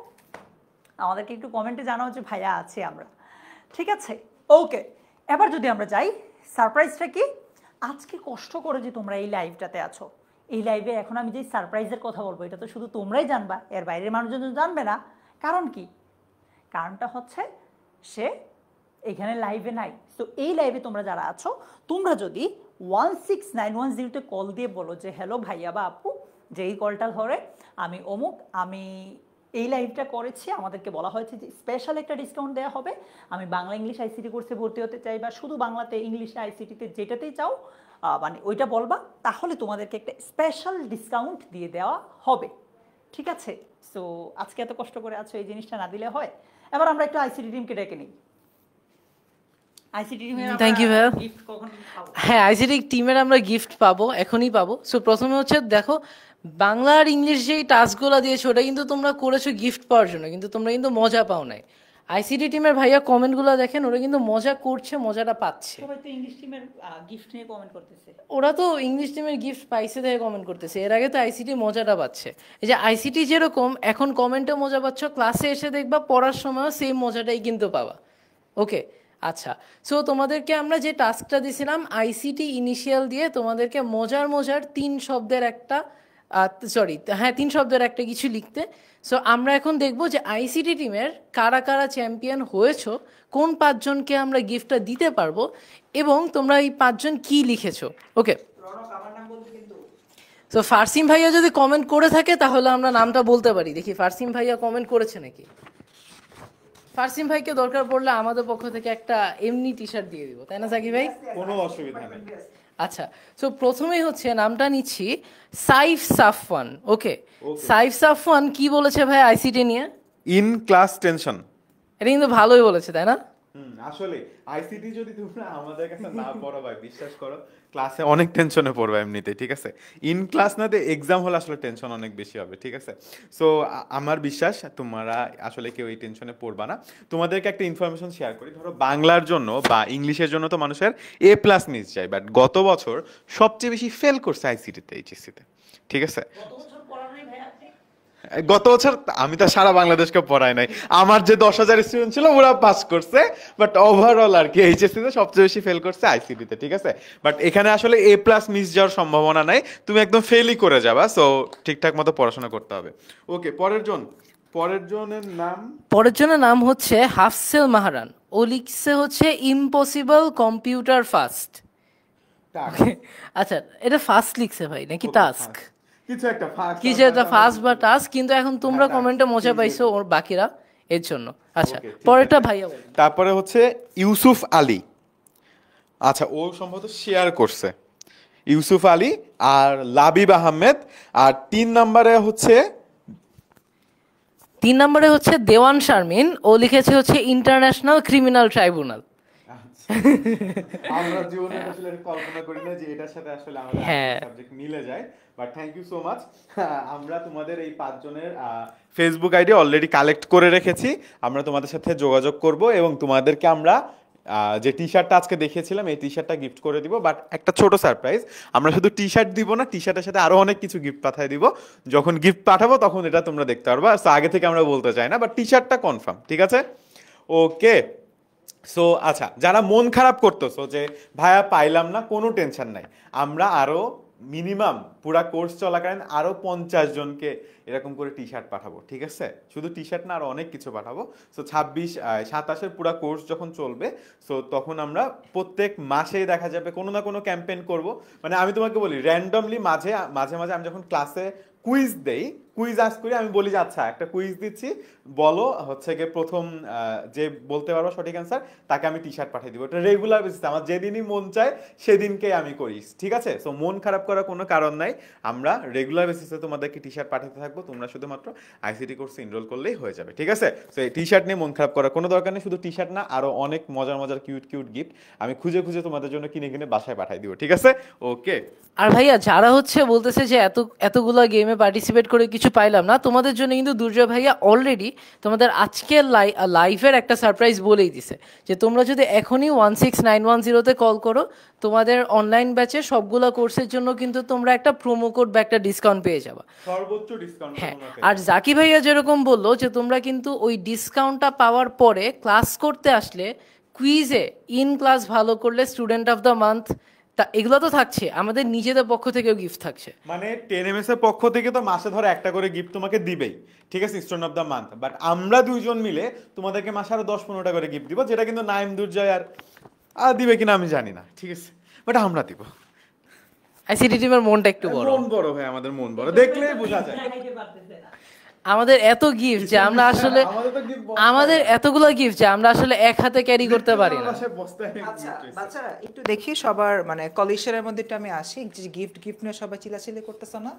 আমাদেরকে একটু কমেন্টে জানাও যে ভাইয়া আছি আমরা। ঠিক আছে, ওকে। এবার যদি আমরা যাই, সারপ্রাইজটা কি? আজকে কষ্ট করে যে তোমরা এই লাইভটাতে আছো, এই লাইভে এখন আমি যে সারপ্রাইজের কথা বলবো এটা তো শুধু তোমরাই জানবা, এর বাইরের মানুষজন জানবে না। কারণ কি? কারণটা হচ্ছে সে এখানে লাইভে নাই। তো এই লাইভে তোমরা যারা আছো, তোমরা যদি 16910-তে কল দিয়ে বলো যে হ্যালো ভাইয়া বা আপু, যেই কলটা ধরে আমি অমুক, আমি এই লাইভটা করেছি, আমাদেরকে বলা হয়েছে যে স্পেশাল একটা ডিসকাউন্ট দেওয়া হবে, আমি বাংলা ইংলিশ আইসিটি কোর্সে ভর্তি হতে চাই, বা শুধু বাংলাতে ইংলিশে আইসিটিতে যেটাতেই চাও মানে ওইটা বলবা, তাহলে তোমাদেরকে একটা স্পেশাল ডিসকাউন্ট দিয়ে দেওয়া হবে। ঠিক আছে, সো আজকে এত কষ্ট করে আছো, এই জিনিসটা না দিলে হয়। এবার আমরা একটু আইসিটি টিমকে ডেকে নিই। আইসিটি টিমের Thank you, ভাইয়া। গিফট কখন পাবো? হ্যাঁ, আইসিটি টিমের আমরা গিফট পাবো, এখনই পাবো। সো প্রথমে হচ্ছে দেখো, বাংলা আর ইংলিশ যেই টাস্কগুলো দিয়েছো ওটা কিন্তু তোমরা করেছো গিফট পাওয়ার জন্য, কিন্তু তোমরা কিন্তু মজা পাও নাই। আইসিটি টিমের ভাইয়া কমেন্টগুলো দেখেন, ওরা কিন্তু মজা করছে, মজাটা পাচ্ছে। সবাই তো ইংলিশ টিমের গিফট নিয়ে কমেন্ট করতেছে। ওরা তো ইংলিশ টিমের গিফট পাইছে দেখে কমেন্ট করতেছে, এর আগে তো আইসিটি মজাটা পাচ্ছে। এই যে আইসিটি যেরকম এখন কমেন্টে মজা পাচ্ছ, ক্লাসে এসে দেখবা পড়ার সময়ও সেম মজাটাই কিন্তু পাবা। ওকে, আচ্ছা। সো তোমাদেরকে আমরা যে টাস্কটা দিয়েছিলাম আইসিটি ইনিশিয়াল দিয়ে তোমাদেরকে মজার 3 শব্দের একটা হ্যাঁ 3 শব্দের একটা কিছু লিখতে। সো আমরা এখন দেখব যে আইসিটি টিমের কারা কারা চ্যাম্পিয়ন হয়েছো, কোন 5 জনকে আমরা গিফটটা দিতে পারবো, এবং তোমরা এই 5 জন কি লিখেছো। ওকে, তো ফারসিম ভাইয়া যদি কমেন্ট করে থাকে তাহলে আমরা নামটা বলতে পারি। দেখি ফারসিম ভাইয়া কমেন্ট করেছে নাকি। ফারসিম ভাইকে দরকার পড়লে আমাদের পক্ষ থেকে একটা এমনি টি শার্ট দিয়ে দিব, তাই না সাকি ভাই? কোনো অসুবিধা নেই। আচ্ছা, সো প্রথমেই হচ্ছে নামটা নিচ্ছি সাইফ সাফওয়ান। ওকে, সাইফ সাফওয়ান কি বলেছে ভাই আইসিটি নিয়ে? In class tension. এটা কিন্তু ভালোই বলেছে, তাই না? আসলে আইসিটি যদি তোমরা আমাদের কাছে না পড়ো ভাই, বিশ্বাস করো ক্লাসে অনেক টেনশনে পড়বে এমনিতে। ঠিক আছে, ইন ক্লাস না দিয়ে এক্সাম হলে আসলে টেনশন অনেক বেশি হবে। ঠিক আছে, সো আমার বিশ্বাস তোমরা আসলে কেউ এই টেনশনে পড়বা না। তোমাদেরকে একটা ইনফরমেশন শেয়ার করি। ধরো বাংলার জন্য বা ইংলিশের জন্য তো মানুষের A+ নিচ যায়, বাট গত বছর সবচেয়ে বেশি ফেল করছে আইসিটিতে, এইচএসসিতে। ঠিক আছে, গত বছর আমি তো সারা বাংলাদেশকে পড়াই নাই, আমার যে 10,000 স্টুডেন্ট ছিল ওরা পাস করছে, বাট ওভারঅল আর কি এইচএসসি তে সবচেয়ে বেশি ফেল করছে আইসিটি তে, ঠিক আছে? বাট এখানে আসলে এ প্লাস মিস যাওয়ার সম্ভাবনা নাই, তুমি একদম ফেলই করে যাবা, সো ঠিকঠাক মতো পড়াশোনা করতে হবে। ওকে, পরের জনের নাম পরের জনের নাম হচ্ছে হাফসেল মাহারান। ও লিখছে হচ্ছে ইম্পসিবল কম্পিউটার ফাস্ট। আচ্ছা, এটা ফাস্ট লিখছে ভাই নাকি টাস্ক? কিছু একটা ফাস্ট বা টাস্ক, কিন্তু এখন তোমরা কমেন্টে মজা পাইছো ওর বাকিরা, এর জন্য। আচ্ছা, Okay, ঠিক পরেরটা আছে। ভাইয়া বলেন। তারপরে হচ্ছে ইউসুফ আলী। আচ্ছা, ও সম্ভবত শেয়ার করছে ইউসুফ আলী আর লাবিব আহমেদ। আর 3 নম্বরে হচ্ছে দেওয়ান শারমিন। ও লিখেছে হচ্ছে ইন্টারন্যাশনাল ক্রিমিনাল ট্রাইব্যুনাল। আমরা জীবনে আসলে কল্পনা করি না যে এটার সাথে আসলে আমাদের হ্যাঁ। সাবজেক্ট মিলে যায়, but thank you so much. আমরা তোমাদের এই 5 জনের ফেসবুক আইডি অলরেডি কালেক্ট করে রেখেছি, আমরা তোমাদের সাথে যোগাযোগ করব এবং তোমাদেরকে আমরা যে টি শার্টটা আজকে দেখিয়েছিলাম এই টি শার্টটা গিফট করে দিব। বাট একটা ছোট সারপ্রাইজ, আমরা শুধু টি শার্ট দিব না, টি শার্টের সাথে আরো অনেক কিছু গিফট পাঠিয়ে দিব। যখন গিফট পাঠাবো তখন এটা তোমরা দেখতে পারবা, সো আগে থেকে আমরা বলতে চাই না, বাট টি শার্টটা কনফার্ম, ঠিক আছে? ওকে, সো আচ্ছা, যারা মন খারাপ করতেছো যে ভাইয়া পাইলাম না, কোনো টেনশন নাই, আমরা আরো মিনিমাম পুরা কোর্স চলাকালীন আরো 50 জনকে এরকম করে টি শার্ট পাঠাবো, ঠিক আছে? শুধু টি শার্ট না, আরো অনেক কিছু পাঠাবো। সো 27 পুরা কোর্স যখন চলবে, সো তখন আমরা প্রত্যেক মাসেই দেখা যাবে কোনো না কোনো ক্যাম্পেইন করব। মানে আমি তোমাকে বলি, র্যান্ডমলি মাঝে মাঝে আমি যখন ক্লাসে কুইজ দেই, কুইজ আস করি, আমি বলি যে আচ্ছা একটা কুইজ দিচ্ছি, বলো হচ্ছে গিয়ে প্রথম যে বলতে পারবো সঠিক অ্যান্সার তাকে আমি টি শার্ট পাঠিয়ে দিব। এটা রেগুলার বেসিস, আমার যেদিনই মন চায় সেদিনকে আমি করি, ঠিক আছে? সো মন খারাপ করার কোনো কারণ নাই, আমরা রেগুলার বেসিসে তোমাদেরকে টি শার্ট পাঠাতে থাকবো, তোমরা শুধুমাত্র আইসিটি কোর্সে এনরোল করলেই হয়ে যাবে, ঠিক আছে? সো এই টি শার্ট নিয়ে মন খারাপ করার কোনো দরকার নেই, শুধু টি শার্ট না, আরো অনেক মজার কিউট গিফট আমি খুঁজে তোমাদের জন্য কিনে বাসায় পাঠিয়ে দিব, ঠিক আছে? ওকে। আর ভাইয়া যারা হচ্ছে বলতেছে যে এতগুলো গেমে পার্টিসিপেট করে কিছু পাইলাম না, তোমাদের জন্য কিন্তু দুর্জয় ভাইয়া অলরেডি তোমাদের আজকের লাইভের একটা সারপ্রাইজ বলেই দিছে, যে তোমরা যদি এখনই 16910-তে কল করো, তোমাদের অনলাইন ব্যাচে সবগুলো কোর্সের জন্য কিন্তু তোমরা একটা প্রোমো কোড বা একটা ডিসকাউন্ট পেয়ে যাবা, সর্বোচ্চ ডিসকাউন্ট। হ্যাঁ। আর জাকি ভাইয়া যেরকম বললো যে তোমরা কিন্তু ওই ডিসকাউন্টটা পাওয়ার পরে ক্লাস করতে আসলে কুইজে ইন ক্লাস ভালো করলে স্টুডেন্ট অফ দ্য মান্থ, তা এগুলো তো থাকছে, আমাদের নিজেদের পক্ষ থেকেও গিফট থাকছে। মানে 10ms এর পক্ষ থেকে তো মাসে ধরো একটা করে গিফট তোমাকে দিবেই, ঠিক আছে, student of the month. But আমরা 2 জন মিলে তোমাদেরকে মাসে আরো 10-15টা করে গিফট দিব, যেটা কিন্তু নাইম দুর্জয় আর দিবে কিনা আমি জানি না, ঠিক আছে, বাট আমরা দিব। আইসিটি টিমের মনটা একটু বড়, মন বড় ভাই, আমাদের মন বড়, দেখলেই বোঝা যায়। আমাদের এত গিফট যে আমরা আসলে আমাদের এতগুলো গিফট যে আমরা আসলে এক হাতে ক্যারি করতে পারি না। আচ্ছা বাচ্চারা একটু দেখি সবার মানে কলিশনের মধ্যে একটু আমি আসি, যে গিফট নিয়ে সবাই চিলাচিলি করতেছ না?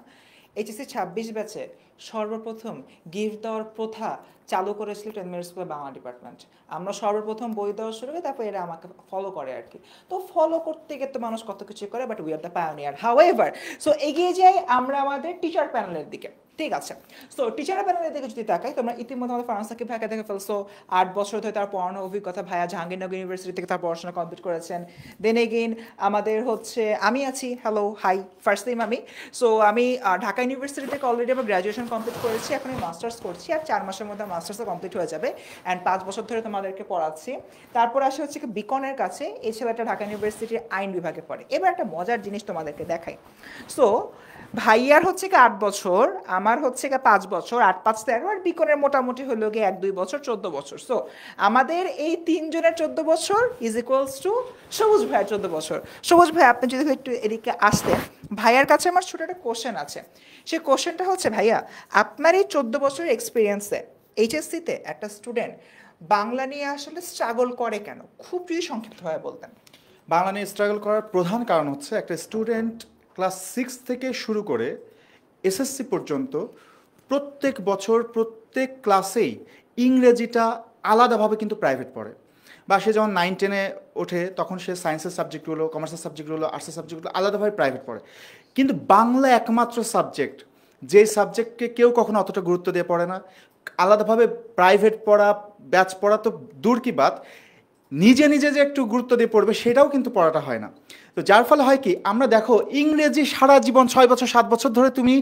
এইচএসসি 26 ব্যাচে সর্বপ্রথম গিফট দেওয়ার প্রথা চালু করেছিল 10 মিনিটস ফর বাংলা ডিপার্টমেন্ট। আমরা সর্বপ্রথম বই দেওয়া শুরু করি, তারপর এরা আমাকে ফলো করে আর কি। তো ফলো করতে গিয়ে তো মানুষ কত কিছু করে, but we are the pioneer. However, so এগিয়ে যাই আমরা আমাদের টিচার প্যানেলের দিকে, ঠিক আছে? সো টিচার প্যানেলের দিকে যদি তাকাই, তোমরা ইতিমধ্যে আমাদের ফারান সাকিব ভাইকে দেখে ফেলছো, 8 বছর ধরে তার পড়ানো অভিজ্ঞতা, ভাইয়া জাহাঙ্গীরনগর ইউনিভার্সিটি থেকে তার পড়াশোনা কমপ্লিট করেছেন। দেন এগেইন আমাদের হচ্ছে আমি আছি, হ্যালো হাই, ফার্স্ট টাইম আমি। সো আমি ঢাকা ইউনিভার্সিটি থেকে অলরেডি আমার গ্র্যাজুয়েশন কমপ্লিট করেছি, এখন আমি মাস্টার্স করছি, আর 4 মাসের মধ্যে মাস্টার্সও কমপ্লিট হয়ে যাবে, অ্যান্ড 5 বছর ধরে তোমাদেরকে পড়াচ্ছি। তারপর আসে হচ্ছে কি বিকনের কাছে, এই ছেলেটা ঢাকা ইউনিভার্সিটির আইন বিভাগে পড়ে। এবার একটা মজার জিনিস তোমাদেরকে দেখাই। সো ভাইয়ার হচ্ছে কি 8 বছর, আমার হচ্ছে কি 5 বছর, 8-5 13, আর বিকনের মোটামুটি হলো গিয়ে 1-2 বছর, 14 বছর। সো আমাদের এই 3 জনের 14 বছর ইজ ইকুয়ালস টু সবুজ ভাইয়ের 14 বছর। সবুজ ভাই, আপনি যদি একটু এদিকে আসতেন, ভাইয়ার কাছে আমার ছোটো একটা কোশ্চেন আছে। সেই কোশ্চেনটা হচ্ছে, ভাইয়া আপনার এই 14 বছরের এক্সপিরিয়েন্সে এইচএসসিতে একটা স্টুডেন্ট বাংলা নিয়ে আসলে স্ট্রাগল করে কেন, খুব যদি সংক্ষিপ্তভাবে বলতেন। বাংলা নিয়ে স্ট্রাগল করার প্রধান কারণ হচ্ছে একটা স্টুডেন্ট ক্লাস 6 থেকে শুরু করে এসএসসি পর্যন্ত প্রত্যেক বছর প্রত্যেক ক্লাসেই ইংরেজিটা আলাদাভাবে কিন্তু প্রাইভেট পড়ে। বা সে যখন 9-10-এ ওঠে তখন সে সায়েন্সের সাবজেক্টগুলো, কমার্সের সাবজেক্টগুলো, আর্টসের সাবজেক্টগুলো আলাদাভাবে প্রাইভেট পড়ে। কিন্তু বাংলা একমাত্র সাবজেক্ট যে সাবজেক্টকে কেউ কখনো অতটা গুরুত্ব দিয়ে পড়ে না। আলাদাভাবে প্রাইভেট পড়া, ব্যাচ পড়া তো দূর কি বাত, নিজে নিজে যে একটু গুরুত্ব দিয়ে পড়বে সেটাও কিন্তু পড়াটা হয় না। তো যার ফলে হয় কি, আমরা দেখো ইংরেজি সারা জীবন 6 বছর 7 বছর ধরে তুমি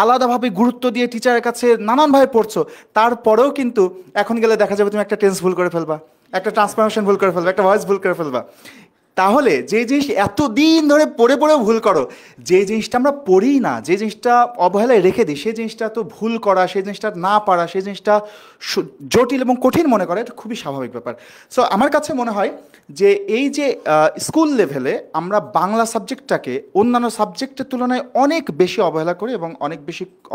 আলাদাভাবে গুরুত্ব দিয়ে টিচারের কাছে নানানভাবে পড়ছো, তারপরেও কিন্তু এখন গেলে দেখা যাবে তুমি একটা টেন্স ভুল করে ফেলবা, একটা ট্রান্সফরমেশন ভুল করে ফেলবা, একটা ভয়েস ভুল করে ফেলবা। তাহলে যে জিনিস এতদিন ধরে পড়ে পড়েও ভুল করো, যে জিনিসটা আমরা পড়ি না, যে জিনিসটা অবহেলায় রেখে দিই, সেই জিনিসটা তো ভুল করা, সেই জিনিসটা না পারা, সেই জিনিসটা জটিল এবং কঠিন মনে করা, এটা খুবই স্বাভাবিক ব্যাপার। সো আমার কাছে মনে হয় যে এই যে স্কুল লেভেলে আমরা বাংলা সাবজেক্টটাকে অন্যান্য সাবজেক্টের তুলনায় অনেক বেশি অবহেলা করি এবং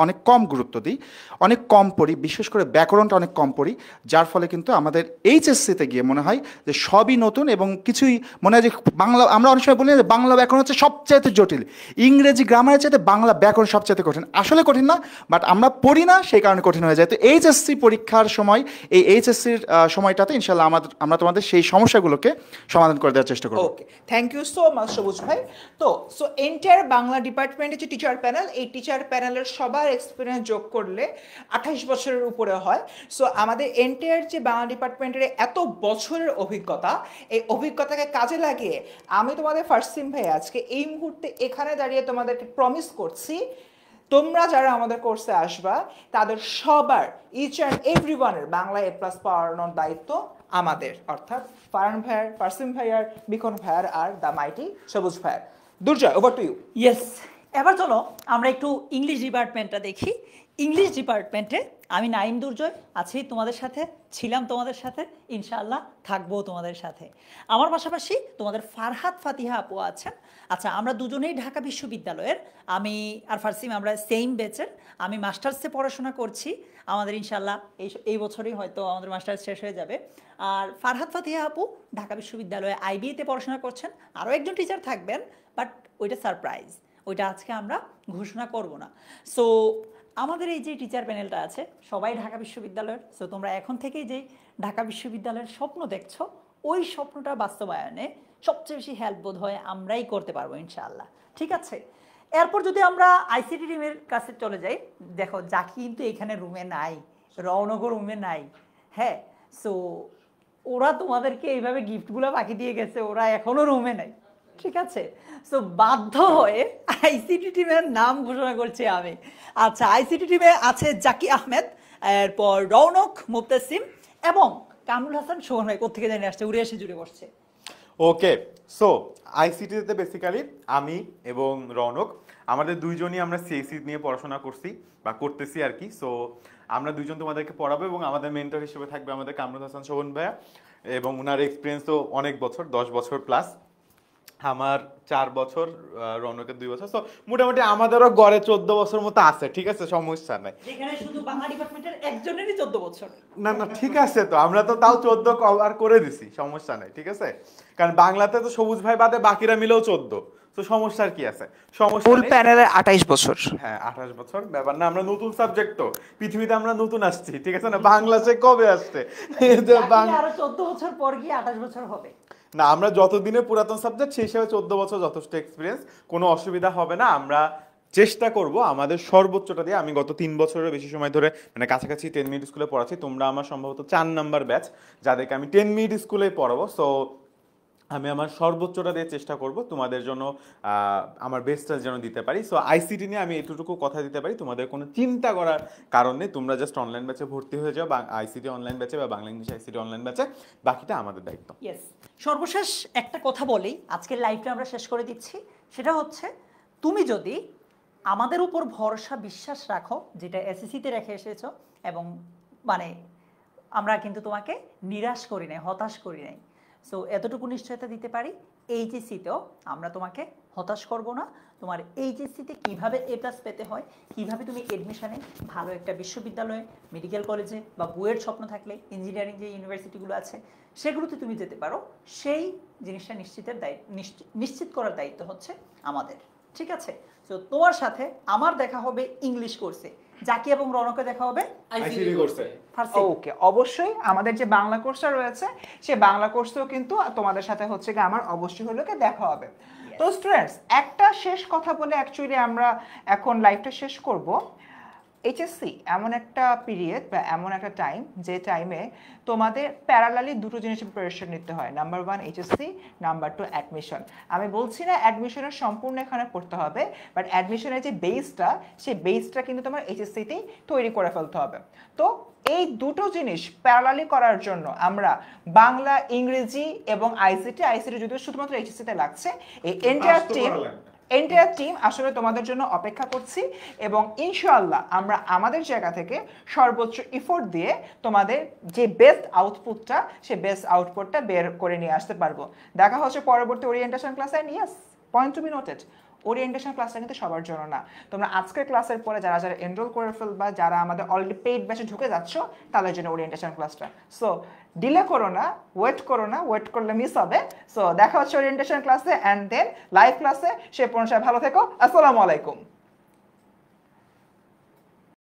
অনেক কম গুরুত্ব দিই, অনেক কম পড়ি, বিশেষ করে ব্যাকরণটা অনেক কম পড়ি, যার ফলে কিন্তু আমাদের এইচএসসিতে গিয়ে মনে হয় যে সবই নতুন এবং কিছুই মনে হয় যে বাংলা, আমরা অনেক সময় বলি যে বাংলা ব্যাকরণ হচ্ছে সবচাইতে জটিল, ইংরেজি গ্রামারের চাইতে বাংলা ব্যাকরণ সবচাইতে কঠিন। আসলে কঠিন না, বাট আমরা পড়ি না, সেই কারণে কঠিন হয়ে যায়। তো এইচএসসি পরীক্ষার সময়, এই এইচএসসির সময়টাতে ইনশাল্লাহ আমরা তোমাদের সেই সমস্যাগুলোকে সমাধান করে দেওয়ার চেষ্টা করব। ওকে, থ্যাংক ইউ সো মাচ সবুজ ভাই। সো এন্টায়ার বাংলা ডিপার্টমেন্টের যে টিচার প্যানেল, এই টিচার প্যানেলের সবার এক্সপিরিয়েন্স যোগ করলে 28 বছরের উপরে হয়। সো আমাদের এন্টায়ার যে বাংলা ডিপার্টমেন্টের এত বছরের অভিজ্ঞতা, এই অভিজ্ঞতাকে কাজে লাগিয়ে আমি তোমাদের ফারসিম ভাই আজকে এই মুহূর্তে এখানে দাঁড়িয়ে তোমাদেরকে প্রমিস করছি, তোমরা যারা আমাদের কোর্সে আসবা তাদের সবার, ইচ অ্যান্ড এভরিওয়ানের বাংলা A+ পাওয়ানোর দায়িত্ব আমাদের, অর্থাৎ ফারহান ভাইয়ার, ফারসিম ভাইয়ার, বিখন ভাইয়ার আর দ্য মাইটি সবুজ ভাইয়ার। দুর্জয়, ওভার টু ইউ। ইয়েস, এবার চলো আমরা একটু ইংলিশ ডিপার্টমেন্টটা দেখি। ইংলিশ ডিপার্টমেন্টে আমি নাইম দুর্জয় আছি তোমাদের সাথে, ছিলাম তোমাদের সাথে, ইনশাআল্লাহ থাকবো তোমাদের সাথে। আমার পাশাপাশি তোমাদের ফারহাত ফাতিহা আপু আছেন। আচ্ছা, আমরা দুজনেই ঢাকা বিশ্ববিদ্যালয়ের, আমি আর ফারসিম আমরা সেম ব্যাচের। আমি মাস্টার্সে পড়াশোনা করছি, আমাদের ইনশাআল্লাহ এই বছরই হয়তো আমাদের মাস্টার্স শেষ হয়ে যাবে। আর ফারহাত ফাতিহা আপু ঢাকা বিশ্ববিদ্যালয়ে IBA-তে পড়াশোনা করছেন। আরও একজন টিচার থাকবেন, বাট ওইটা সারপ্রাইজ, ওইটা আজকে আমরা ঘোষণা করব না। সো আমাদের এই যে টিচার প্যানেলটা আছে সবাই ঢাকা বিশ্ববিদ্যালয়ের। সো তোমরা এখন থেকেই যে ঢাকা বিশ্ববিদ্যালয়ের স্বপ্ন দেখছো, ওই স্বপ্নটা বাস্তবায়নে সবচেয়ে বেশি হেল্প বোধ হয় আমরাই করতে পারবো ইনশাআল্লাহ। ঠিক আছে, এরপর যদি আমরা ICT টিমের কাছে চলে যাই, দেখো জাকি কিন্তু এখানে রুমে নাই, রওনগর রুমে নাই। হ্যাঁ, সো ওরা তোমাদেরকে এইভাবে গিফটগুলো পাঠিয়ে দিয়ে গেছে, ওরা এখনো রুমে নাই। ঠিক আছে, সো বাধ্য হয়ে ICT টিমের নাম ঘোষণা করছি আমি। আচ্ছা, ICT টিমে আছে জাকি আহমেদ, এরপর রৌনক মুবতাসিম এবং কামরুল হাসান সোহন ভাই কোত্থেকে জানি আসছে, উড়ে এসে জুড়ে বসছে। ওকে, সো আইসিটিতে বেসিক্যালি আমি এবং রৌনক, আমাদের দুইজনই আমরা সিএসসি নিয়ে পড়াশোনা করছি বা করতেছি আর কি। সো আমরা দুইজন তোমাদেরকে পড়াবো এবং আমাদের মেন্টর হিসেবে থাকবে আমাদের কামরুল হাসান শোভন ভাইয়া, এবং ওনার এক্সপিরিয়েন্স তো অনেক বছর, 10 বছর প্লাস। আমার 4 বছর, রৌনকের 2 বছর। সো মোটামুটি আমাদেরও গড়ে 14 বছর মতো আছে। ঠিক আছে, সমস্যা নাই। যেখানে শুধু বাংলা ডিপার্টমেন্টের একজনেরই 14 বছর। না না, ঠিক আছে, তো আমরা তো তাও 14 কভার করে দিছি, সমস্যা নাই। ঠিক আছে, কারণ বাংলাতে তো সবুজ ভাই বাদে বাকিরা মিলেও 14, তো সমস্যার কি আছে? সমস্যা ফুল নেই। প্যানেলে 28 বছর। হ্যাঁ, 28 বছর ব্যাপার না, আমরা নতুন সাবজেক্ট, তো পৃথিবীতে আমরা নতুন আসছি। ঠিক আছে না, বাংলাদেশে কবে আসছে? আরো 14 বছর পর গিয়ে 28 বছর হবে না, আমরা যতদিনে পুরাতন সাবজেক্ট সেই হিসাবে 14 বছর যথেষ্ট এক্সপিরিয়েন্স, কোনো অসুবিধা হবে না। আমরা চেষ্টা করব আমাদের সর্বোচ্চটা দিয়ে। আমি গত 3 বছরের বেশি সময় ধরে মানে কাছাকাছি 10 মিনিট স্কুলে পড়াচ্ছি। তোমরা আমার সম্ভবত 4 নাম্বার ব্যাচ, যাদেরকে আমি 10 মিনিট স্কুলে পড়াবো। সো আমি আমার সর্বোচ্চটা দিয়ে চেষ্টা করব তোমাদের জন্য আমার বেস্টটা যেন দিতে পারি। সো আইসিটি নিয়ে আমি এতটুকু কথা দিতে পারি, তোমাদের কোনো চিন্তা করার কারণ নেই। তোমরা জাস্ট অনলাইন ব্যাচে ভর্তি হয়ে যাও, বা আইসিটি অনলাইন ব্যাচে বা বাংলা ইংলিশ আইসিটি অনলাইন ব্যাচে, বাকিটা আমাদের দায়িত্ব। ইয়েস, সর্বশেষ একটা কথা বলি, আজকের লাইভটা আমরা শেষ করে দিচ্ছি। সেটা হচ্ছে, তুমি যদি আমাদের উপর ভরসা বিশ্বাস রাখো, যেটা এসএসসিতে রেখে এসেছো, এবং মানে আমরা কিন্তু তোমাকে নিরাশ করি নাই, হতাশ করি নাই। সো এতটুকু নিশ্চয়তা দিতে পারি, এইচএসসিতেও আমরা তোমাকে হতাশ করব না। তোমার এইচএসসিতে কীভাবে A+ পেতে হয়, কীভাবে তুমি এডমিশনে ভালো একটা বিশ্ববিদ্যালয়ে, মেডিকেল কলেজে বা বুয়েট স্বপ্ন থাকলে ইঞ্জিনিয়ারিং যে ইউনিভার্সিটিগুলো আছে সেগুলোতে তুমি যেতে পারো, সেই জিনিসটা নিশ্চিত করার দায়িত্ব হচ্ছে আমাদের। ঠিক আছে, তো তোমার সাথে আমার দেখা হবে ইংলিশ কোর্সে, জাকি এবং রনকে দেখা হবে আইসিটি কোর্সে। ওকে, অবশ্যই আমাদের যে বাংলা কোর্সটা রয়েছে সেই বাংলা কোর্সেও কিন্তু তোমাদের সাথে হচ্ছে কি আমার অবশ্যই হলো দেখা হবে। তো স্টুডেন্টস, একটা শেষ কথা বলে অ্যাকচুয়ালি আমরা এখন লাইভটা শেষ করব। এইচএসসি এমন একটা পিরিয়ড বা এমন একটা টাইম যে টাইমে তোমাদের প্যারালালি দুটো জিনিসের প্রিপারেশন নিতে হয়। Number 1 HSC, number 2 admission. আমি বলছি না অ্যাডমিশনের সম্পূর্ণ এখানে পড়তে হবে, বাট অ্যাডমিশনের যে বেসটা, সেই বেসটা কিন্তু তোমার এইচএসসিতেই তৈরি করে ফেলতে হবে। তো এই দুটো জিনিস প্যারালালি করার জন্য আমরা বাংলা, ইংরেজি এবং আইসিটি যদিও শুধুমাত্র এইচএসসিতে লাগছে, এই এন্টায়ার টিম আসলে তোমাদের জন্য অপেক্ষা করছি এবং ইনশাআল্লাহ আমরা আমাদের জায়গা থেকে সর্বোচ্চ এফোর্ট দিয়ে তোমাদের যে বেস্ট আউটপুটটা, সেই বেস্ট আউটপুটটা বের করে নিয়ে আসতে পারবো। দেখা হচ্ছে পরবর্তী ওরিয়েন্টেশন ক্লাসে। Yes, point to be noted, orientation ক্লাসটা কিন্তু সবার জন্য না। তোমরা আজকের ক্লাসের পরে যারা যারা এনরোল করে ফেলবা, যারা আমাদের অলরেডি পেইড ব্যাচে ঢুকে যাচ্ছ, তাদের জন্য ওরিয়েন্টেশন ক্লাসটা। সো ডিলে করো না, ওয়েট করো না, ওয়েট করলে মিস হবে। সো দেখা হচ্ছে ওরিয়েন্টেশন ক্লাসে অ্যান্ড দেন লাইভ ক্লাসে। সে পর্যন্ত ভালো থেকো। আসসালামু আলাইকুম।